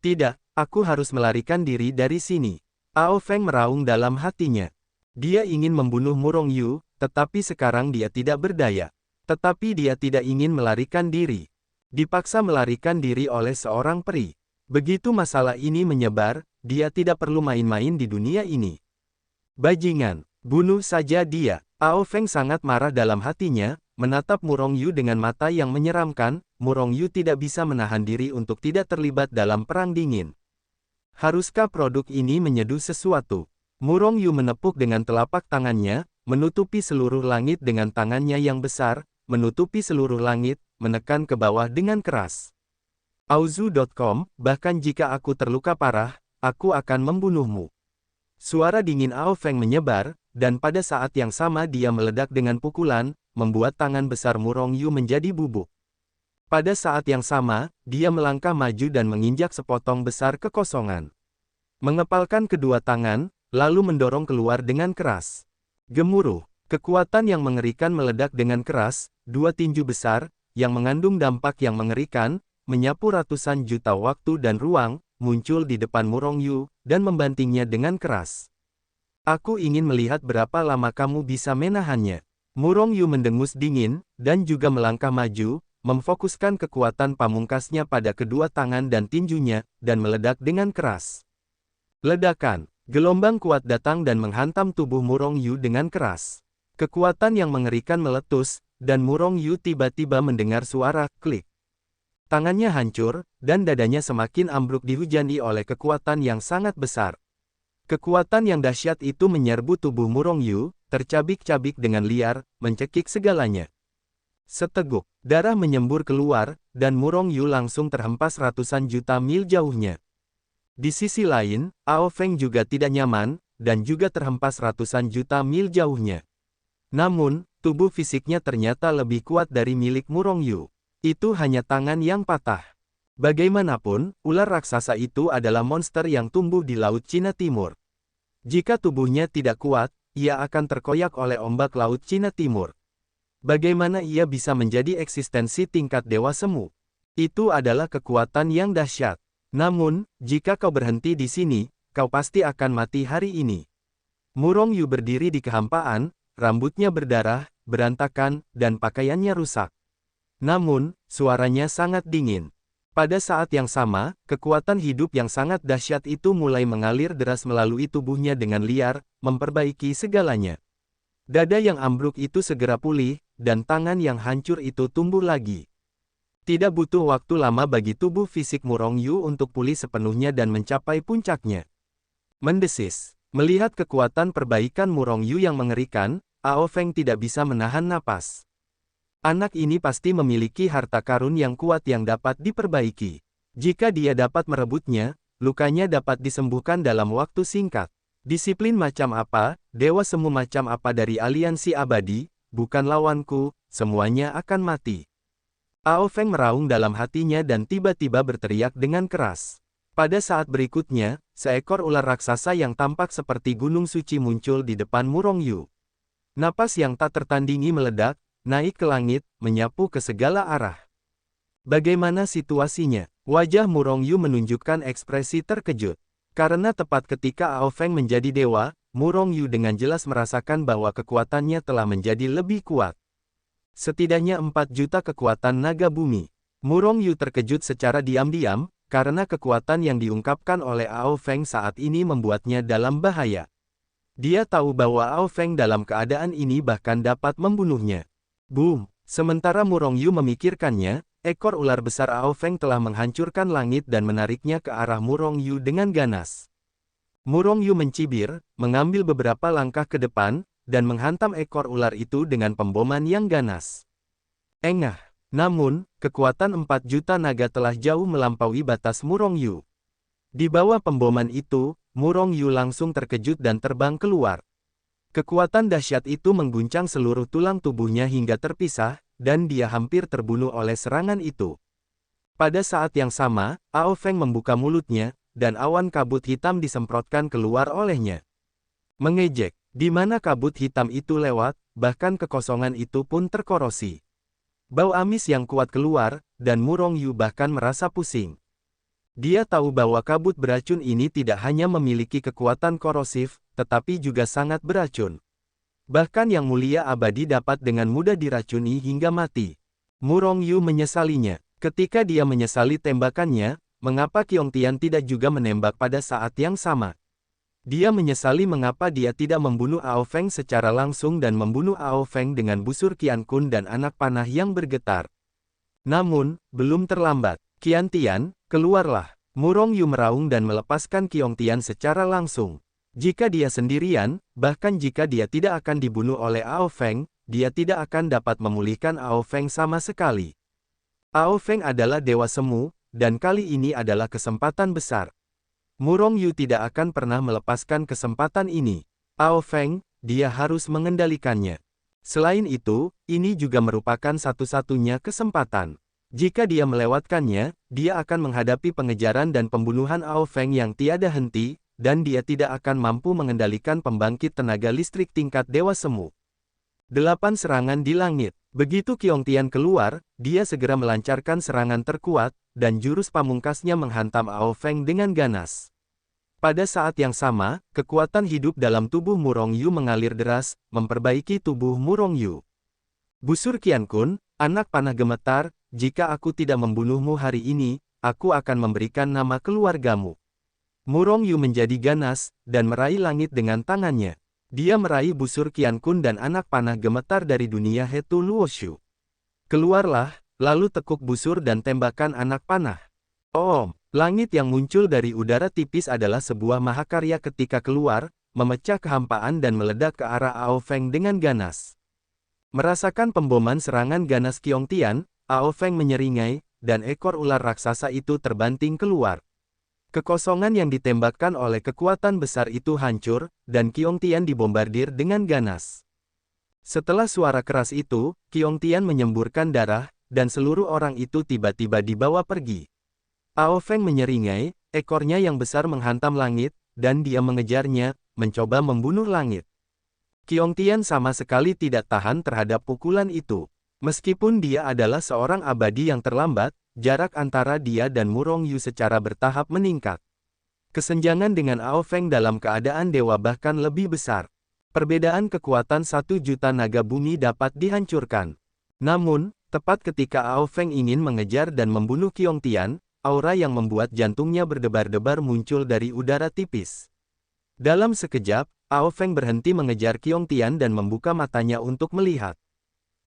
Tidak, aku harus melarikan diri dari sini. Ao Feng meraung dalam hatinya. Dia ingin membunuh Murong Yu, tetapi sekarang dia tidak berdaya. Tetapi dia tidak ingin melarikan diri. Dipaksa melarikan diri oleh seorang peri. Begitu masalah ini menyebar, dia tidak perlu main-main di dunia ini. Bajingan, bunuh saja dia. Ao Feng sangat marah dalam hatinya, menatap Murong Yu dengan mata yang menyeramkan. Murong Yu tidak bisa menahan diri untuk tidak terlibat dalam perang dingin. Haruskah produk ini menyeduh sesuatu? Murong Yu menepuk dengan telapak tangannya, menutupi seluruh langit dengan tangannya yang besar, menutupi seluruh langit, menekan ke bawah dengan keras. Aozu.com, bahkan jika aku terluka parah, aku akan membunuhmu. Suara dingin Ao Feng menyebar, dan pada saat yang sama dia meledak dengan pukulan, membuat tangan besar Murong Yu menjadi bubuk. Pada saat yang sama, dia melangkah maju dan menginjak sepotong besar kekosongan. Mengepalkan kedua tangan, lalu mendorong keluar dengan keras. Gemuruh, kekuatan yang mengerikan meledak dengan keras, dua tinju besar, yang mengandung dampak yang mengerikan, menyapu ratusan juta waktu dan ruang, muncul di depan Murong Yu, dan membantingnya dengan keras. Aku ingin melihat berapa lama kamu bisa menahannya. Murong Yu mendengus dingin, dan juga melangkah maju, memfokuskan kekuatan pamungkasnya pada kedua tangan dan tinjunya, dan meledak dengan keras. Ledakan, gelombang kuat datang dan menghantam tubuh Murong Yu dengan keras. Kekuatan yang mengerikan meletus, dan Murong Yu tiba-tiba mendengar suara klik. Tangannya hancur, dan dadanya semakin ambruk dihujani oleh kekuatan yang sangat besar. Kekuatan yang dahsyat itu menyerbu tubuh Murong Yu, tercabik-cabik dengan liar, mencekik segalanya. Seteguk, darah menyembur keluar, dan Murong Yu langsung terhempas ratusan juta mil jauhnya. Di sisi lain, Ao Feng juga tidak nyaman, dan juga terhempas ratusan juta mil jauhnya. Namun, tubuh fisiknya ternyata lebih kuat dari milik Murong Yu. Itu hanya tangan yang patah. Bagaimanapun, ular raksasa itu adalah monster yang tumbuh di Laut Cina Timur. Jika tubuhnya tidak kuat, ia akan terkoyak oleh ombak Laut Cina Timur. Bagaimana ia bisa menjadi eksistensi tingkat dewa semu? Itu adalah kekuatan yang dahsyat. Namun, jika kau berhenti di sini, kau pasti akan mati hari ini. Murong Yu berdiri di kehampaan, rambutnya berdarah, berantakan, dan pakaiannya rusak. Namun, suaranya sangat dingin. Pada saat yang sama, kekuatan hidup yang sangat dahsyat itu mulai mengalir deras melalui tubuhnya dengan liar, memperbaiki segalanya. Dada yang ambruk itu segera pulih, dan tangan yang hancur itu tumbuh lagi. Tidak butuh waktu lama bagi tubuh fisik Murong Yu untuk pulih sepenuhnya dan mencapai puncaknya. Mendesis. Melihat kekuatan perbaikan Murong Yu yang mengerikan, Ao Feng tidak bisa menahan napas. Anak ini pasti memiliki harta karun yang kuat yang dapat diperbaiki. Jika dia dapat merebutnya, lukanya dapat disembuhkan dalam waktu singkat. Disiplin macam apa, dewa semu macam apa dari aliansi abadi, bukan lawanku, semuanya akan mati. Ao Feng meraung dalam hatinya dan tiba-tiba berteriak dengan keras. Pada saat berikutnya, seekor ular raksasa yang tampak seperti gunung suci muncul di depan Murong Yu. Napas yang tak tertandingi meledak, naik ke langit, menyapu ke segala arah. Bagaimana situasinya? Wajah Murong Yu menunjukkan ekspresi terkejut. Karena tepat ketika Ao Feng menjadi dewa, Murong Yu dengan jelas merasakan bahwa kekuatannya telah menjadi lebih kuat. Setidaknya 4 juta kekuatan naga bumi. Murong Yu terkejut secara diam-diam, karena kekuatan yang diungkapkan oleh Ao Feng saat ini membuatnya dalam bahaya. Dia tahu bahwa Ao Feng dalam keadaan ini bahkan dapat membunuhnya. Boom! Sementara Murong Yu memikirkannya, ekor ular besar Ao Feng telah menghancurkan langit dan menariknya ke arah Murong Yu dengan ganas. Murong Yu mencibir, mengambil beberapa langkah ke depan, dan menghantam ekor ular itu dengan pemboman yang ganas. Engah! Namun, kekuatan 4 juta naga telah jauh melampaui batas Murong Yu. Di bawah pemboman itu, Murong Yu langsung terkejut dan terbang keluar. Kekuatan dahsyat itu mengguncang seluruh tulang tubuhnya hingga terpisah, dan dia hampir terbunuh oleh serangan itu. Pada saat yang sama, Ao Feng membuka mulutnya, dan awan kabut hitam disemprotkan keluar olehnya. Mengejek, di mana kabut hitam itu lewat, bahkan kekosongan itu pun terkorosi. Bau amis yang kuat keluar, dan Murong Yu bahkan merasa pusing. Dia tahu bahwa kabut beracun ini tidak hanya memiliki kekuatan korosif, tetapi juga sangat beracun. Bahkan yang mulia abadi dapat dengan mudah diracuni hingga mati. Murong Yu menyesalinya. Ketika dia menyesali tembakannya, mengapa Qiong Tian tidak juga menembak pada saat yang sama? Dia menyesali mengapa dia tidak membunuh Ao Feng secara langsung dan membunuh Ao Feng dengan busur Qian Kun dan anak panah yang bergetar. Namun, belum terlambat. Qian Tian, keluarlah. Murong Yu meraung dan melepaskan Qiong Tian secara langsung. Jika dia sendirian, bahkan jika dia tidak akan dibunuh oleh Ao Feng, dia tidak akan dapat memulihkan Ao Feng sama sekali. Ao Feng adalah dewa semu, dan kali ini adalah kesempatan besar. Murong Yu tidak akan pernah melepaskan kesempatan ini. Ao Feng, dia harus mengendalikannya. Selain itu, ini juga merupakan satu-satunya kesempatan. Jika dia melewatkannya, dia akan menghadapi pengejaran dan pembunuhan Ao Feng yang tiada henti, dan dia tidak akan mampu mengendalikan pembangkit tenaga listrik tingkat dewa semu. 8 serangan di langit. Begitu Qiong Tian keluar, dia segera melancarkan serangan terkuat, dan jurus pamungkasnya menghantam Ao Feng dengan ganas. Pada saat yang sama, kekuatan hidup dalam tubuh Murong Yu mengalir deras, memperbaiki tubuh Murong Yu. Busur Qian Kun, anak panah gemetar, jika aku tidak membunuhmu hari ini, aku akan memberikan nama keluargamu. Murong Yu menjadi ganas, dan meraih langit dengan tangannya. Dia meraih busur Qian Kun dan anak panah gemetar dari dunia Hetu Luoshu. Keluarlah, lalu tekuk busur dan tembakan anak panah. Langit yang muncul dari udara tipis adalah sebuah mahakarya ketika keluar, memecah kehampaan dan meledak ke arah Ao Feng dengan ganas. Merasakan pemboman serangan ganas Qiong Tian, Ao Feng menyeringai, dan ekor ular raksasa itu terbanting keluar. Kekosongan yang ditembakkan oleh kekuatan besar itu hancur, dan Qiong Tian dibombardir dengan ganas. Setelah suara keras itu, Qiong Tian menyemburkan darah, dan seluruh orang itu tiba-tiba dibawa pergi. Ao Feng menyeringai, ekornya yang besar menghantam langit, dan dia mengejarnya, mencoba membunuh langit. Qiong Tian sama sekali tidak tahan terhadap pukulan itu. Meskipun dia adalah seorang abadi yang terlambat, jarak antara dia dan Murong Yu secara bertahap meningkat. Kesenjangan dengan Ao Feng dalam keadaan dewa bahkan lebih besar. Perbedaan kekuatan 1 juta naga bumi dapat dihancurkan. Namun, tepat ketika Ao Feng ingin mengejar dan membunuh Qiong Tian, aura yang membuat jantungnya berdebar-debar muncul dari udara tipis. Dalam sekejap, Ao Feng berhenti mengejar Qiong Tian dan membuka matanya untuk melihat.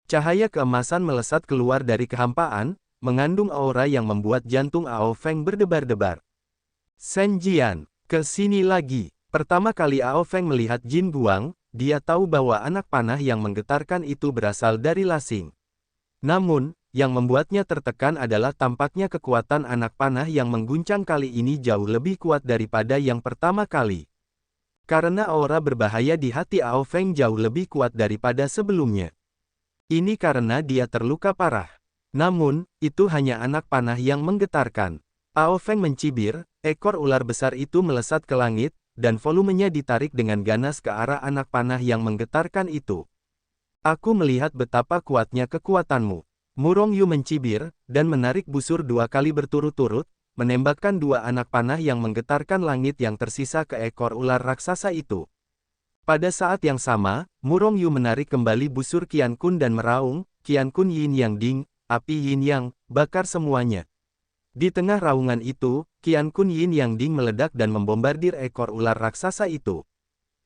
Cahaya keemasan melesat keluar dari kehampaan, mengandung aura yang membuat jantung Ao Feng berdebar-debar. Shen Jian, ke sini lagi. Pertama kali Ao Feng melihat Jin Guang, dia tahu bahwa anak panah yang menggetarkan itu berasal dari Lasing. Namun, yang membuatnya tertekan adalah tampaknya kekuatan anak panah yang mengguncang kali ini jauh lebih kuat daripada yang pertama kali. Karena aura berbahaya di hati Ao Feng jauh lebih kuat daripada sebelumnya. Ini karena dia terluka parah. Namun, itu hanya anak panah yang menggetarkan. Ao Feng mencibir, ekor ular besar itu melesat ke langit, dan volumenya ditarik dengan ganas ke arah anak panah yang menggetarkan itu. Aku melihat betapa kuatnya kekuatanmu. Murong Yu mencibir, dan menarik busur 2 kali berturut-turut, menembakkan 2 anak panah yang menggetarkan langit yang tersisa ke ekor ular raksasa itu. Pada saat yang sama, Murong Yu menarik kembali busur Qian Kun dan meraung, Qian Kun Yin Yang Ding, api Yin Yang, bakar semuanya. Di tengah raungan itu, Qian Kun Yin Yang Ding meledak dan membombardir ekor ular raksasa itu.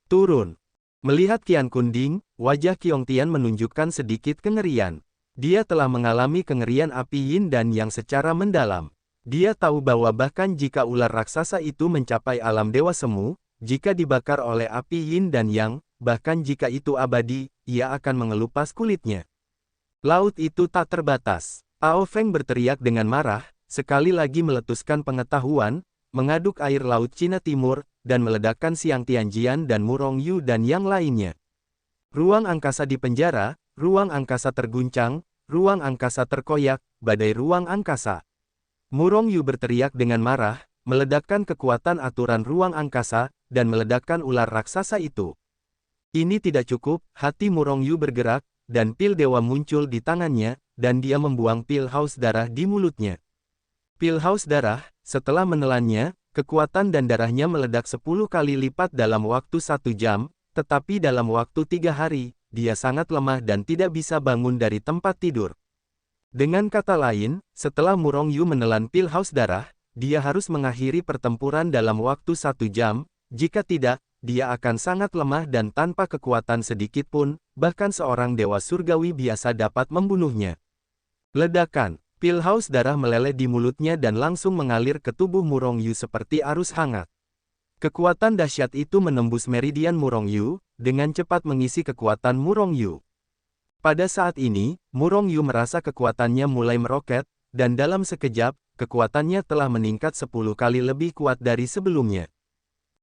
Turun. Melihat Qian Kun Ding, wajah Qiong Tian menunjukkan sedikit kengerian. Dia telah mengalami kengerian api Yin dan Yang secara mendalam. Dia tahu bahwa bahkan jika ular raksasa itu mencapai alam dewa semu, jika dibakar oleh api Yin dan Yang, bahkan jika itu abadi, ia akan mengelupas kulitnya. Laut itu tak terbatas. Ao Feng berteriak dengan marah, sekali lagi meletuskan pengetahuan, mengaduk air laut Cina Timur, dan meledakkan Xiang Tianjian dan Murong Yu dan yang lainnya. Ruang angkasa di penjara, ruang angkasa terguncang, ruang angkasa terkoyak, badai ruang angkasa. Murong Yu berteriak dengan marah, meledakkan kekuatan aturan ruang angkasa, dan meledakkan ular raksasa itu. Ini tidak cukup, hati Murong Yu bergerak, dan pil dewa muncul di tangannya, dan dia membuang pil haus darah di mulutnya. Pil haus darah, setelah menelannya, kekuatan dan darahnya meledak 10 kali lipat dalam waktu 1 jam, tetapi dalam waktu 3 hari, dia sangat lemah dan tidak bisa bangun dari tempat tidur. Dengan kata lain, setelah Murong Yu menelan pil haus darah, dia harus mengakhiri pertempuran dalam waktu 1 jam, jika tidak, dia akan sangat lemah dan tanpa kekuatan sedikit pun, bahkan seorang dewa surgawi biasa dapat membunuhnya. Ledakan, pil haus darah meleleh di mulutnya dan langsung mengalir ke tubuh Murong Yu seperti arus hangat. Kekuatan dahsyat itu menembus meridian Murong Yu, dengan cepat mengisi kekuatan Murong Yu. Pada saat ini, Murong Yu merasa kekuatannya mulai meroket, dan dalam sekejap, kekuatannya telah meningkat 10 kali lebih kuat dari sebelumnya.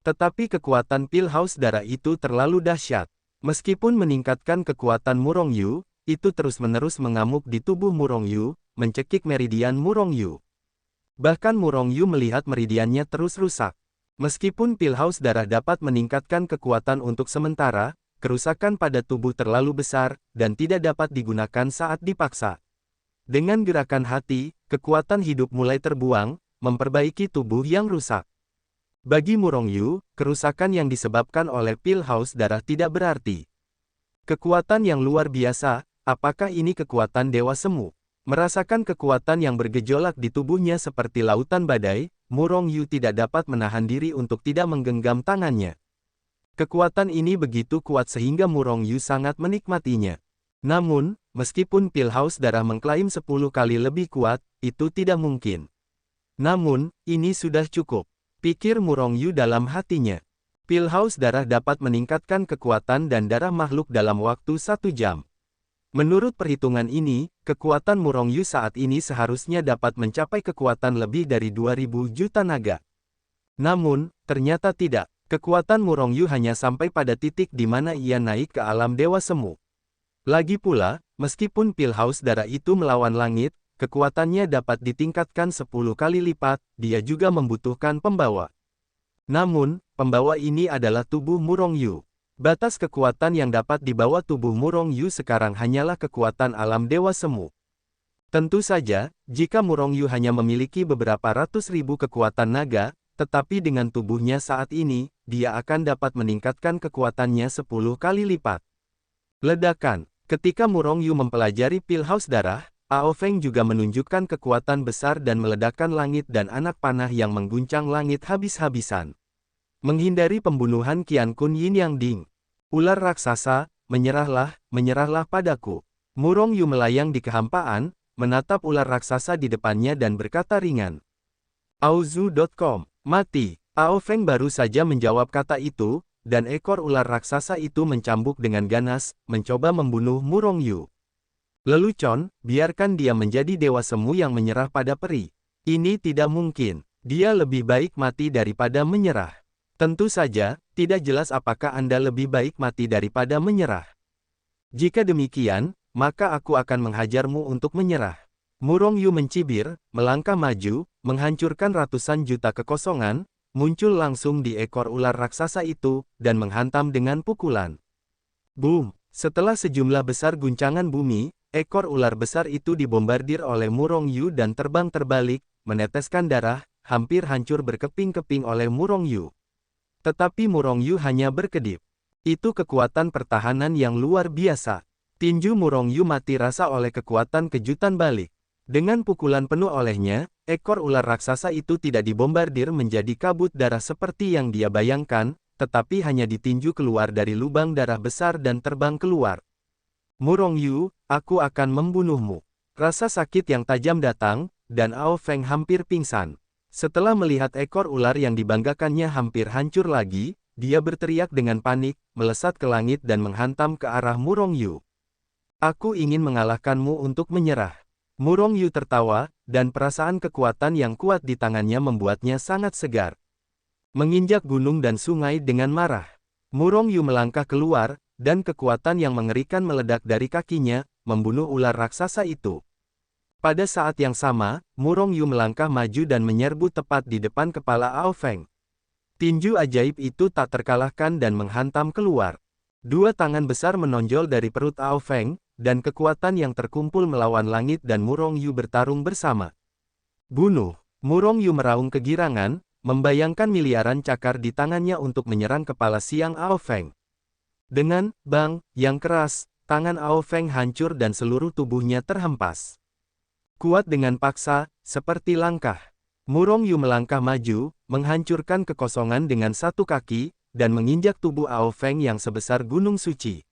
Tetapi kekuatan pil haus darah itu terlalu dahsyat. Meskipun meningkatkan kekuatan Murong Yu, itu terus-menerus mengamuk di tubuh Murong Yu, mencekik meridian Murong Yu. Bahkan Murong Yu melihat meridiannya terus rusak. Meskipun pil haus darah dapat meningkatkan kekuatan untuk sementara, kerusakan pada tubuh terlalu besar, dan tidak dapat digunakan saat dipaksa. Dengan gerakan hati, kekuatan hidup mulai terbuang, memperbaiki tubuh yang rusak. Bagi Murong Yu, kerusakan yang disebabkan oleh pil haus darah tidak berarti. Kekuatan yang luar biasa, apakah ini kekuatan Dewa Semu? Merasakan kekuatan yang bergejolak di tubuhnya seperti lautan badai, Murong Yu tidak dapat menahan diri untuk tidak menggenggam tangannya. Kekuatan ini begitu kuat sehingga Murong Yu sangat menikmatinya. Namun, meskipun pil haus darah mengklaim 10 kali lebih kuat, itu tidak mungkin. Namun, ini sudah cukup, pikir Murong Yu dalam hatinya. Pil haus darah dapat meningkatkan kekuatan dan darah makhluk dalam waktu 1 jam. Menurut perhitungan ini, kekuatan Murong Yu saat ini seharusnya dapat mencapai kekuatan lebih dari 2000 juta naga. Namun, ternyata tidak. Kekuatan Murong Yu hanya sampai pada titik di mana ia naik ke alam Dewa Semu. Lagi pula, meskipun pil haus darah itu melawan langit, kekuatannya dapat ditingkatkan 10 kali lipat, dia juga membutuhkan pembawa. Namun, pembawa ini adalah tubuh Murong Yu. Batas kekuatan yang dapat dibawa tubuh Murong Yu sekarang hanyalah kekuatan alam Dewa Semu. Tentu saja, jika Murong Yu hanya memiliki beberapa ratus ribu kekuatan naga, tetapi dengan tubuhnya saat ini, dia akan dapat meningkatkan kekuatannya 10 kali lipat. Ledakan. Ketika Murong Yu mempelajari pil haus darah, Ao Feng juga menunjukkan kekuatan besar dan meledakkan langit dan anak panah yang mengguncang langit habis-habisan. Menghindari pembunuhan Qian Kun Yin Yang Ding. Ular raksasa, menyerahlah padaku. Murong Yu melayang di kehampaan, menatap ular raksasa di depannya dan berkata ringan. Aozu.com, mati. Ao Feng baru saja menjawab kata itu, dan ekor ular raksasa itu mencambuk dengan ganas, mencoba membunuh Murong Yu. Lelucon, biarkan dia menjadi dewa semu yang menyerah pada peri. Ini tidak mungkin. Dia lebih baik mati daripada menyerah. Tentu saja, tidak jelas apakah Anda lebih baik mati daripada menyerah. Jika demikian, maka aku akan menghajarmu untuk menyerah. Murong Yu mencibir, melangkah maju, menghancurkan ratusan juta kekosongan, muncul langsung di ekor ular raksasa itu, dan menghantam dengan pukulan. Boom! Setelah sejumlah besar guncangan bumi, ekor ular besar itu dibombardir oleh Murong Yu dan terbang terbalik, meneteskan darah, hampir hancur berkeping-keping oleh Murong Yu. Tetapi Murong Yu hanya berkedip. Itu kekuatan pertahanan yang luar biasa. Tinju Murong Yu mati rasa oleh kekuatan kejutan balik. Dengan pukulan penuh olehnya, ekor ular raksasa itu tidak dibombardir menjadi kabut darah seperti yang dia bayangkan, tetapi hanya ditinju keluar dari lubang darah besar dan terbang keluar. Murong Yu, aku akan membunuhmu. Rasa sakit yang tajam datang, dan Ao Feng hampir pingsan. Setelah melihat ekor ular yang dibanggakannya hampir hancur lagi, dia berteriak dengan panik, melesat ke langit dan menghantam ke arah Murong Yu. Aku ingin mengalahkanmu untuk menyerah. Murong Yu tertawa, dan perasaan kekuatan yang kuat di tangannya membuatnya sangat segar. Menginjak gunung dan sungai dengan marah. Murong Yu melangkah keluar, dan kekuatan yang mengerikan meledak dari kakinya, membunuh ular raksasa itu. Pada saat yang sama, Murong Yu melangkah maju dan menyerbu tepat di depan kepala Ao Feng. Tinju ajaib itu tak terkalahkan dan menghantam keluar. Dua tangan besar menonjol dari perut Ao Feng, dan kekuatan yang terkumpul melawan langit dan Murong Yu bertarung bersama. Bunuh! Murong Yu meraung kegirangan, membayangkan miliaran cakar di tangannya untuk menyerang kepala siang Ao Feng. Dengan bang yang keras, tangan Ao Feng hancur dan seluruh tubuhnya terhempas. Kuat dengan paksa, seperti langkah. Murong Yu melangkah maju, menghancurkan kekosongan dengan satu kaki, dan menginjak tubuh Ao Feng yang sebesar gunung suci.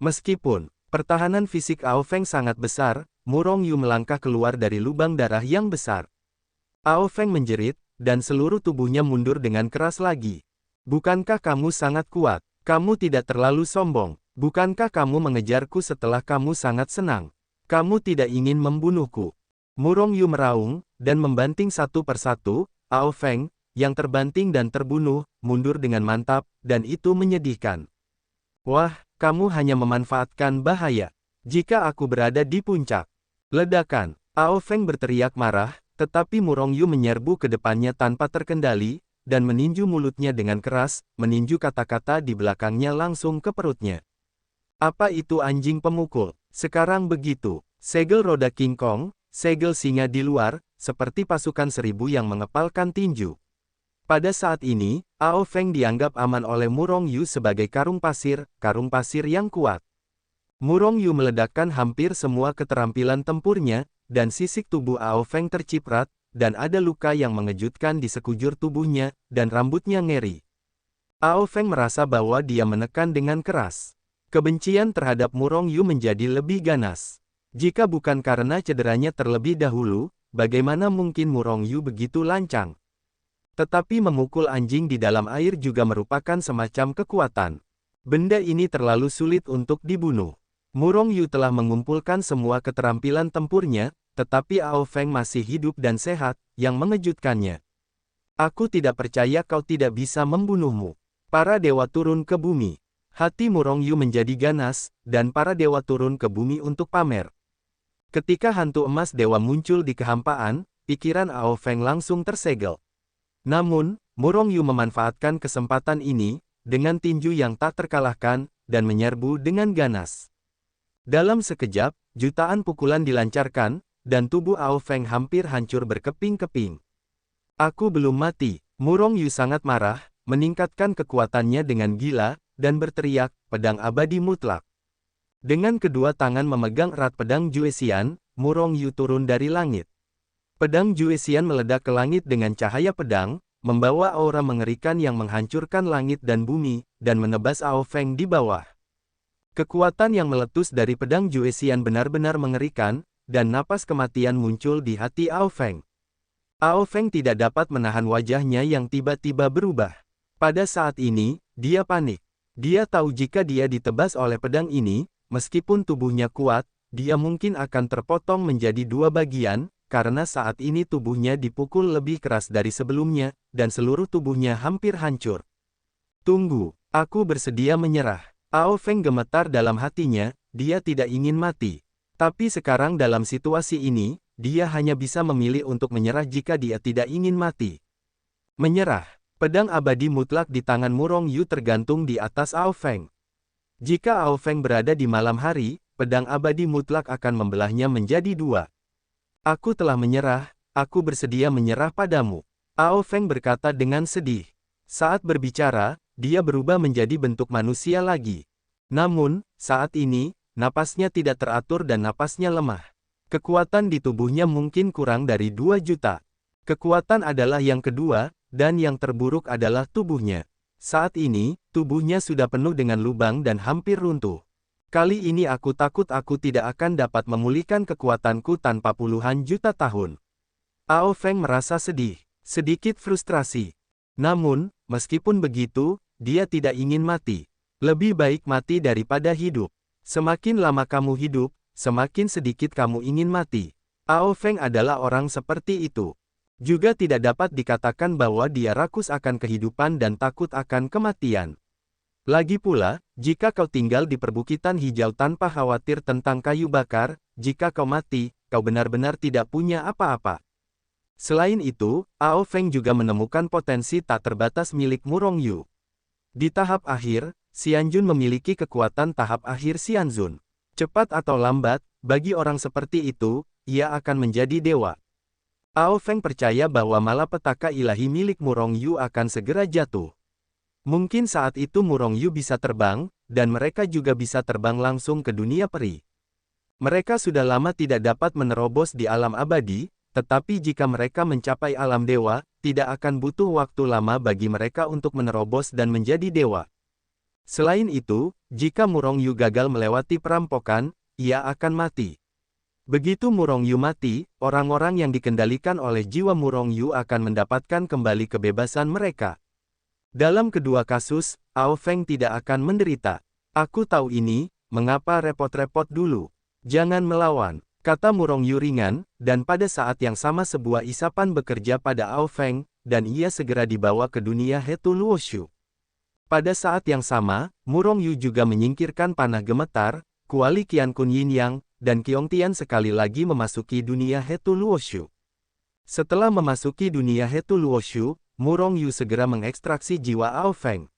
Meskipun pertahanan fisik Ao Feng sangat besar, Murong Yu melangkah keluar dari lubang darah yang besar. Ao Feng menjerit, dan seluruh tubuhnya mundur dengan keras lagi. Bukankah kamu sangat kuat? Kamu tidak terlalu sombong. Bukankah kamu mengejarku setelah kamu sangat senang? Kamu tidak ingin membunuhku. Murong Yu meraung, dan membanting satu persatu. Ao Feng, yang terbanting dan terbunuh, mundur dengan mantap, dan itu menyedihkan. Wah, kamu hanya memanfaatkan bahaya. Jika aku berada di puncak. Ledakan. Ao Feng berteriak marah, tetapi Murong Yu menyerbu ke depannya tanpa terkendali, dan meninju mulutnya dengan keras, meninju kata-kata di belakangnya langsung ke perutnya. Apa itu anjing pemukul? Sekarang begitu. Segel roda King Kong, segel singa di luar, seperti pasukan seribu yang mengepalkan tinju. Pada saat ini, Ao Feng dianggap aman oleh Murong Yu sebagai karung pasir yang kuat. Murong Yu meledakkan hampir semua keterampilan tempurnya, dan sisik tubuh Ao Feng terciprat, dan ada luka yang mengejutkan di sekujur tubuhnya, dan rambutnya ngeri. Ao Feng merasa bahwa dia menekan dengan keras. Kebencian terhadap Murong Yu menjadi lebih ganas. Jika bukan karena cederanya terlebih dahulu, bagaimana mungkin Murong Yu begitu lancang? Tetapi memukul anjing di dalam air juga merupakan semacam kekuatan. Benda ini terlalu sulit untuk dibunuh. Murong Yu telah mengumpulkan semua keterampilan tempurnya, tetapi Ao Feng masih hidup dan sehat, yang mengejutkannya. Aku tidak percaya kau tidak bisa membunuhmu. Para dewa turun ke bumi. Hati Murong Yu menjadi ganas, dan para dewa turun ke bumi untuk pamer. Ketika hantu emas dewa muncul di kehampaan, pikiran Ao Feng langsung tersegel. Namun, Murong Yu memanfaatkan kesempatan ini, dengan tinju yang tak terkalahkan, dan menyerbu dengan ganas. Dalam sekejap, jutaan pukulan dilancarkan, dan tubuh Ao Feng hampir hancur berkeping-keping. Aku belum mati. Murong Yu sangat marah, meningkatkan kekuatannya dengan gila, dan berteriak, pedang abadi mutlak. Dengan kedua tangan memegang erat pedang Juesian, Murong Yu turun dari langit. Pedang Juesian meledak ke langit dengan cahaya pedang, membawa aura mengerikan yang menghancurkan langit dan bumi, dan menebas Ao Feng di bawah. Kekuatan yang meletus dari pedang Juesian benar-benar mengerikan, dan napas kematian muncul di hati Ao Feng. Ao Feng tidak dapat menahan wajahnya yang tiba-tiba berubah. Pada saat ini, dia panik. Dia tahu jika dia ditebas oleh pedang ini, meskipun tubuhnya kuat, dia mungkin akan terpotong menjadi dua bagian, karena saat ini tubuhnya dipukul lebih keras dari sebelumnya, dan seluruh tubuhnya hampir hancur. Tunggu, aku bersedia menyerah. Ao Feng gemetar dalam hatinya, dia tidak ingin mati. Tapi sekarang dalam situasi ini, dia hanya bisa memilih untuk menyerah jika dia tidak ingin mati. Menyerah. Pedang abadi mutlak di tangan Murong Yu tergantung di atas Ao Feng. Jika Ao Feng berada di malam hari, pedang abadi mutlak akan membelahnya menjadi dua. Aku telah menyerah, aku bersedia menyerah padamu. Ao Feng berkata dengan sedih. Saat berbicara, dia berubah menjadi bentuk manusia lagi. Namun, saat ini, napasnya tidak teratur dan napasnya lemah. Kekuatan di tubuhnya mungkin kurang dari 2 juta. Kekuatan adalah yang kedua, dan yang terburuk adalah tubuhnya. Saat ini, tubuhnya sudah penuh dengan lubang dan hampir runtuh. Kali ini aku takut aku tidak akan dapat memulihkan kekuatanku tanpa puluhan juta tahun. Ao Feng merasa sedih, sedikit frustrasi. Namun, meskipun begitu, dia tidak ingin mati. Lebih baik mati daripada hidup. Semakin lama kamu hidup, semakin sedikit kamu ingin mati. Ao Feng adalah orang seperti itu. Juga tidak dapat dikatakan bahwa dia rakus akan kehidupan dan takut akan kematian. Lagi pula, jika kau tinggal di perbukitan hijau tanpa khawatir tentang kayu bakar, jika kau mati, kau benar-benar tidak punya apa-apa. Selain itu, Ao Feng juga menemukan potensi tak terbatas milik Murong Yu. Di tahap akhir, Xianjun memiliki kekuatan tahap akhir Xianzun. Cepat atau lambat, bagi orang seperti itu, ia akan menjadi dewa. Ao Feng percaya bahwa malapetaka ilahi milik Murong Yu akan segera jatuh. Mungkin saat itu Murong Yu bisa terbang, dan mereka juga bisa terbang langsung ke dunia peri. Mereka sudah lama tidak dapat menerobos di alam abadi, tetapi jika mereka mencapai alam dewa, tidak akan butuh waktu lama bagi mereka untuk menerobos dan menjadi dewa. Selain itu, jika Murong Yu gagal melewati perampokan, ia akan mati. Begitu Murong Yu mati, orang-orang yang dikendalikan oleh jiwa Murong Yu akan mendapatkan kembali kebebasan mereka. Dalam kedua kasus, Ao Feng tidak akan menderita. Aku tahu ini, mengapa repot-repot dulu. Jangan melawan, kata Murong Yu ringan, dan pada saat yang sama sebuah isapan bekerja pada Ao Feng, dan ia segera dibawa ke dunia Hetu Luoshu. Pada saat yang sama, Murong Yu juga menyingkirkan panah gemetar, kuali Qian Kun Yin Yang, dan Qiongtian sekali lagi memasuki dunia Hetu Luoshu. Setelah memasuki dunia Hetu Luoshu, Murong Yu segera mengekstraksi jiwa Ao Feng.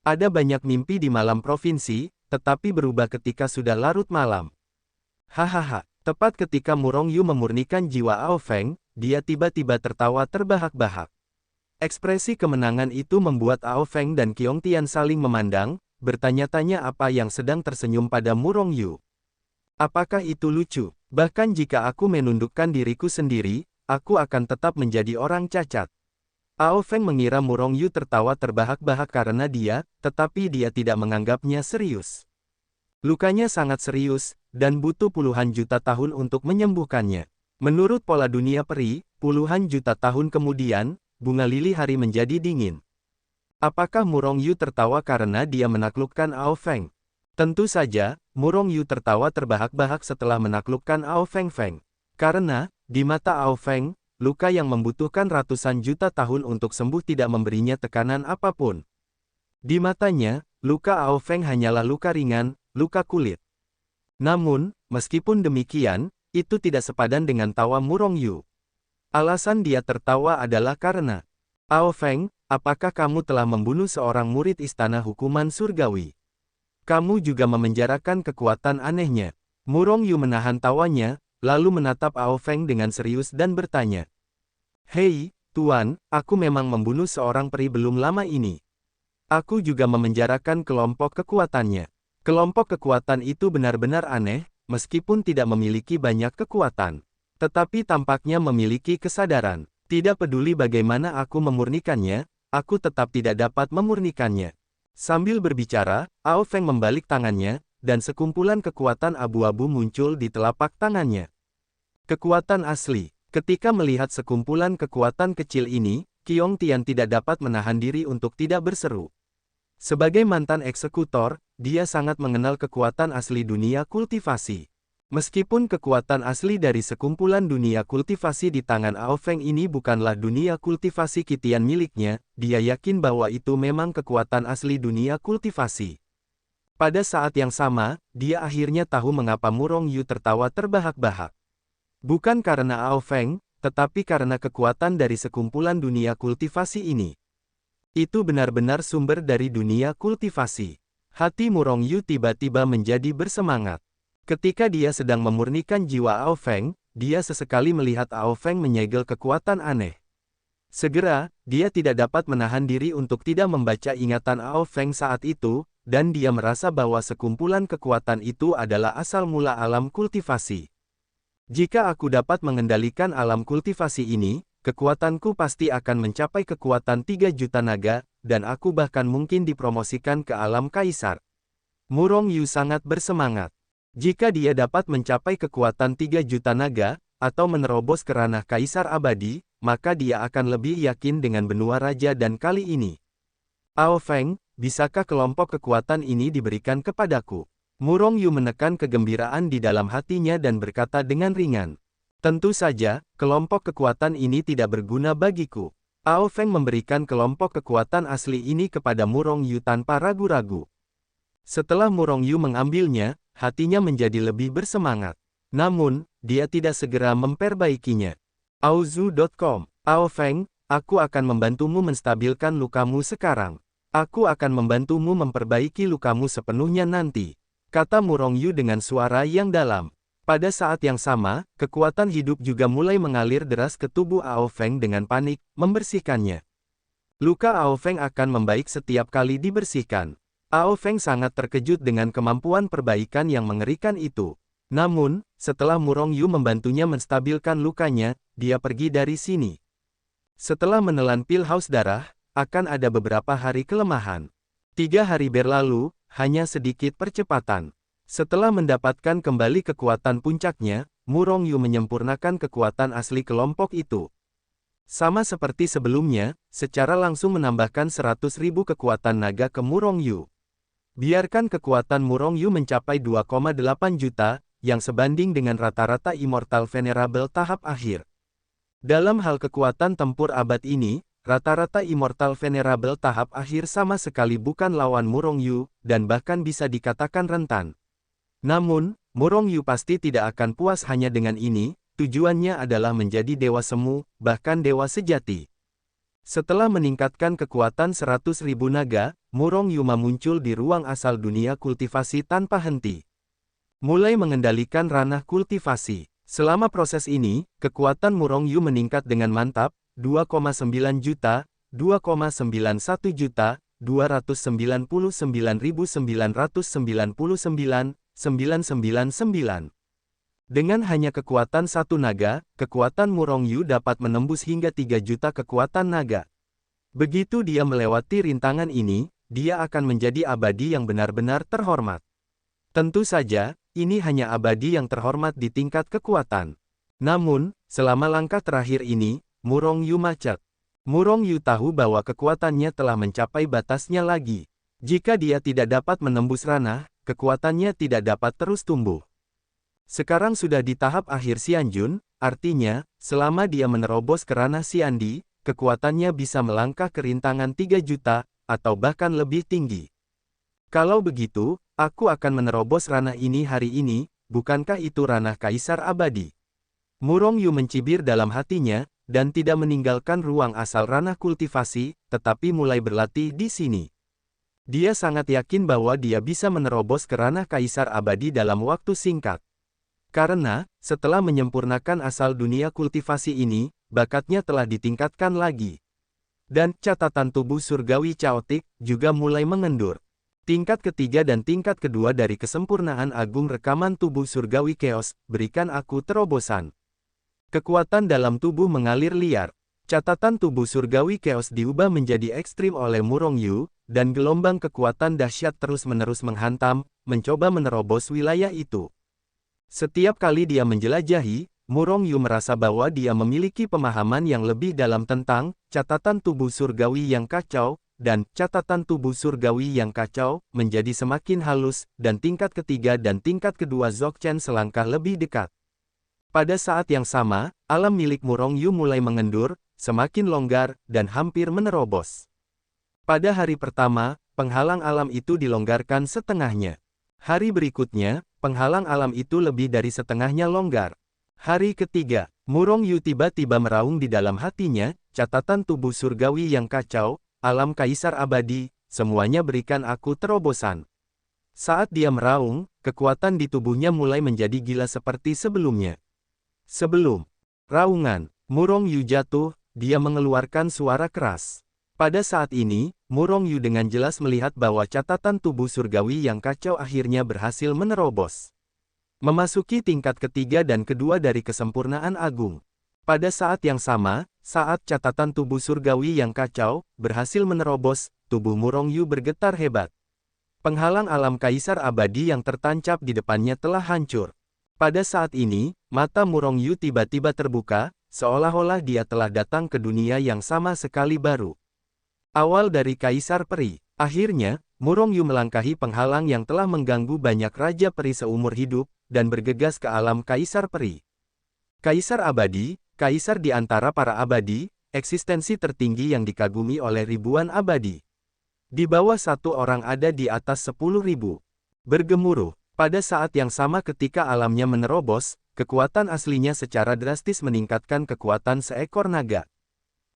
Ada banyak mimpi di malam provinsi, tetapi berubah ketika sudah larut malam. Hahaha, tepat ketika Murong Yu memurnikan jiwa Ao Feng, dia tiba-tiba tertawa terbahak-bahak. Ekspresi kemenangan itu membuat Ao Feng dan Qiongtian saling memandang, bertanya-tanya apa yang sedang tersenyum pada Murong Yu. Apakah itu lucu? Bahkan jika aku menundukkan diriku sendiri, aku akan tetap menjadi orang cacat. Ao Feng mengira Murong Yu tertawa terbahak-bahak karena dia, tetapi dia tidak menganggapnya serius. Lukanya sangat serius, dan butuh puluhan juta tahun untuk menyembuhkannya. Menurut pola dunia peri, puluhan juta tahun kemudian, bunga lili hari menjadi dingin. Apakah Murong Yu tertawa karena dia menaklukkan Ao Feng? Tentu saja, Murong Yu tertawa terbahak-bahak setelah menaklukkan Ao Feng. Karena, di mata Ao Feng, luka yang membutuhkan ratusan juta tahun untuk sembuh tidak memberinya tekanan apapun. Di matanya, luka Ao Feng hanyalah luka ringan, luka kulit. Namun, meskipun demikian, itu tidak sepadan dengan tawa Murong Yu. Alasan dia tertawa adalah karena, Ao Feng, apakah kamu telah membunuh seorang murid istana hukuman surgawi? Kamu juga memenjarakan kekuatan anehnya. Murong Yu menahan tawanya, lalu menatap Ao Feng dengan serius dan bertanya. Hei, Tuan, aku memang membunuh seorang peri belum lama ini. Aku juga memenjarakan kelompok kekuatannya. Kelompok kekuatan itu benar-benar aneh, meskipun tidak memiliki banyak kekuatan. Tetapi tampaknya memiliki kesadaran. Tidak peduli bagaimana aku memurnikannya, aku tetap tidak dapat memurnikannya. Sambil berbicara, Ao Feng membalik tangannya, dan sekumpulan kekuatan abu-abu muncul di telapak tangannya. Kekuatan asli. Ketika melihat sekumpulan kekuatan kecil ini, Qiongtian tidak dapat menahan diri untuk tidak berseru. Sebagai mantan eksekutor, dia sangat mengenal kekuatan asli dunia kultivasi. Meskipun kekuatan asli dari sekumpulan dunia kultivasi di tangan Ao Feng ini bukanlah dunia kultivasi Qitian miliknya, dia yakin bahwa itu memang kekuatan asli dunia kultivasi. Pada saat yang sama, dia akhirnya tahu mengapa Murong Yu tertawa terbahak-bahak. Bukan karena Ao Feng, tetapi karena kekuatan dari sekumpulan dunia kultivasi ini. Itu benar-benar sumber dari dunia kultivasi. Hati Murong Yu tiba-tiba menjadi bersemangat. Ketika dia sedang memurnikan jiwa Ao Feng, dia sesekali melihat Ao Feng menyegel kekuatan aneh. Segera, dia tidak dapat menahan diri untuk tidak membaca ingatan Ao Feng saat itu, dan dia merasa bahwa sekumpulan kekuatan itu adalah asal mula alam kultivasi. Jika aku dapat mengendalikan alam kultivasi ini, kekuatanku pasti akan mencapai kekuatan 3 juta naga, dan aku bahkan mungkin dipromosikan ke alam kaisar. Murong Yu sangat bersemangat. Jika dia dapat mencapai kekuatan 3 juta naga, atau menerobos ke ranah kaisar abadi, maka dia akan lebih yakin dengan benua raja dan kali ini. Ao Feng, bisakah kelompok kekuatan ini diberikan kepadaku? Murong Yu menekan kegembiraan di dalam hatinya dan berkata dengan ringan. Tentu saja, kelompok kekuatan ini tidak berguna bagiku. Ao Feng memberikan kelompok kekuatan asli ini kepada Murong Yu tanpa ragu-ragu. Setelah Murong Yu mengambilnya, hatinya menjadi lebih bersemangat. Namun, dia tidak segera memperbaikinya. Aozu.com. Ao Feng, aku akan membantumu menstabilkan lukamu sekarang. Aku akan membantumu memperbaiki lukamu sepenuhnya nanti, kata Murong Yu dengan suara yang dalam. Pada saat yang sama, kekuatan hidup juga mulai mengalir deras ke tubuh Ao Feng dengan panik, membersihkannya. Luka Ao Feng akan membaik setiap kali dibersihkan. Ao Feng sangat terkejut dengan kemampuan perbaikan yang mengerikan itu. Namun, setelah Murong Yu membantunya menstabilkan lukanya, dia pergi dari sini. Setelah menelan pil haus darah, akan ada beberapa hari kelemahan. 3 hari berlalu, hanya sedikit percepatan. Setelah mendapatkan kembali kekuatan puncaknya, Murong Yu menyempurnakan kekuatan asli kelompok itu. Sama seperti sebelumnya, secara langsung menambahkan 100.000 kekuatan naga ke Murong Yu. Biarkan kekuatan Murong Yu mencapai 2,8 juta, yang sebanding dengan rata-rata Immortal Venerable tahap akhir. Dalam hal kekuatan tempur abad ini, rata-rata Immortal Venerable tahap akhir sama sekali bukan lawan Murong Yu, dan bahkan bisa dikatakan rentan. Namun, Murong Yu pasti tidak akan puas hanya dengan ini, tujuannya adalah menjadi dewa semu, bahkan dewa sejati. Setelah meningkatkan kekuatan 100.000 naga, Murong Yu muncul di ruang asal dunia kultivasi tanpa henti. Mulai mengendalikan ranah kultivasi. Selama proses ini, kekuatan Murong Yu meningkat dengan mantap, 2,9 juta, 2,91 juta, 299.999, 999. Dengan hanya kekuatan satu naga, kekuatan Murong Yu dapat menembus hingga 3 juta kekuatan naga. Begitu dia melewati rintangan ini, dia akan menjadi abadi yang benar-benar terhormat. Tentu saja, ini hanya abadi yang terhormat di tingkat kekuatan. Namun, selama langkah terakhir ini, Murong Yu macet. Murong Yu tahu bahwa kekuatannya telah mencapai batasnya lagi. Jika dia tidak dapat menembus ranah, kekuatannya tidak dapat terus tumbuh. Sekarang sudah di tahap akhir Xianjun, artinya, selama dia menerobos ke ranah Xiandi, kekuatannya bisa melangkah ke rintangan 3 juta, atau bahkan lebih tinggi. Kalau begitu, aku akan menerobos ranah ini hari ini, bukankah itu ranah Kaisar Abadi? Murong Yu mencibir dalam hatinya, dan tidak meninggalkan ruang asal ranah kultivasi, tetapi mulai berlatih di sini. Dia sangat yakin bahwa dia bisa menerobos ke ranah Kaisar Abadi dalam waktu singkat. Karena, setelah menyempurnakan asal dunia kultivasi ini, bakatnya telah ditingkatkan lagi. Dan, catatan tubuh surgawi caotik, juga mulai mengendur. Tingkat ketiga dan tingkat kedua dari kesempurnaan agung rekaman tubuh surgawi chaos, berikan aku terobosan. Kekuatan dalam tubuh mengalir liar. Catatan tubuh surgawi chaos diubah menjadi ekstrim oleh Murong Yu, dan gelombang kekuatan dahsyat terus-menerus menghantam, mencoba menerobos wilayah itu. Setiap kali dia menjelajahi, Murong Yu merasa bahwa dia memiliki pemahaman yang lebih dalam tentang catatan tubuh surgawi yang kacau, dan catatan tubuh surgawi yang kacau menjadi semakin halus, dan tingkat ketiga dan tingkat kedua Dzogchen selangkah lebih dekat. Pada saat yang sama, alam milik Murong Yu mulai mengendur, semakin longgar, dan hampir menerobos. Pada hari pertama, penghalang alam itu dilonggarkan setengahnya. Hari berikutnya, penghalang alam itu lebih dari setengahnya longgar. Hari ketiga, Murong Yu tiba-tiba meraung di dalam hatinya, catatan tubuh surgawi yang kacau, alam Kaisar Abadi, semuanya berikan aku terobosan. Saat dia meraung, kekuatan di tubuhnya mulai menjadi gila seperti sebelumnya. Sebelum raungan, Murong Yu jatuh, dia mengeluarkan suara keras. Pada saat ini, Murong Yu dengan jelas melihat bahwa catatan tubuh surgawi yang kacau akhirnya berhasil menerobos. Memasuki tingkat ketiga dan kedua dari kesempurnaan agung. Pada saat yang sama, saat catatan tubuh surgawi yang kacau berhasil menerobos, tubuh Murong Yu bergetar hebat. Penghalang alam Kaisar Abadi yang tertancap di depannya telah hancur. Pada saat ini, mata Murong Yu tiba-tiba terbuka, seolah-olah dia telah datang ke dunia yang sama sekali baru. Awal dari Kaisar Peri. Akhirnya, Murong Yu melangkahi penghalang yang telah mengganggu banyak raja peri seumur hidup, dan bergegas ke alam Kaisar Peri. Kaisar abadi, kaisar di antara para abadi, eksistensi tertinggi yang dikagumi oleh ribuan abadi. Di bawah satu orang ada di atas 10.000. Bergemuruh. Pada saat yang sama ketika alamnya menerobos, kekuatan aslinya secara drastis meningkatkan kekuatan seekor naga.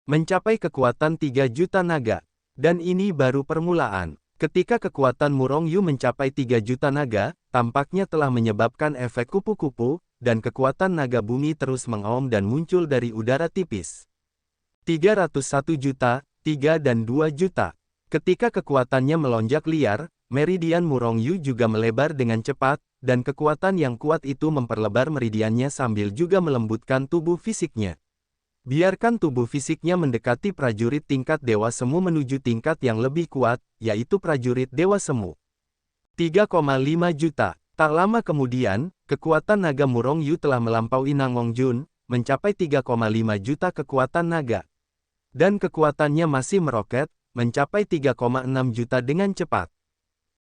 Mencapai kekuatan 3 juta naga. Dan ini baru permulaan. Ketika kekuatan Murongyu mencapai 3 juta naga, tampaknya telah menyebabkan efek kupu-kupu, dan kekuatan naga bumi terus mengaum dan muncul dari udara tipis. 301 juta, 3 dan 2 juta. Ketika kekuatannya melonjak liar, meridian Murongyu juga melebar dengan cepat, dan kekuatan yang kuat itu memperlebar meridiannya sambil juga melembutkan tubuh fisiknya. Biarkan tubuh fisiknya mendekati prajurit tingkat Dewa Semu menuju tingkat yang lebih kuat, yaitu prajurit Dewa Semu. 3,5 juta. Tak lama kemudian, kekuatan naga Murongyu telah melampaui Nangongjun, mencapai 3,5 juta kekuatan naga. Dan kekuatannya masih meroket, mencapai 3,6 juta dengan cepat.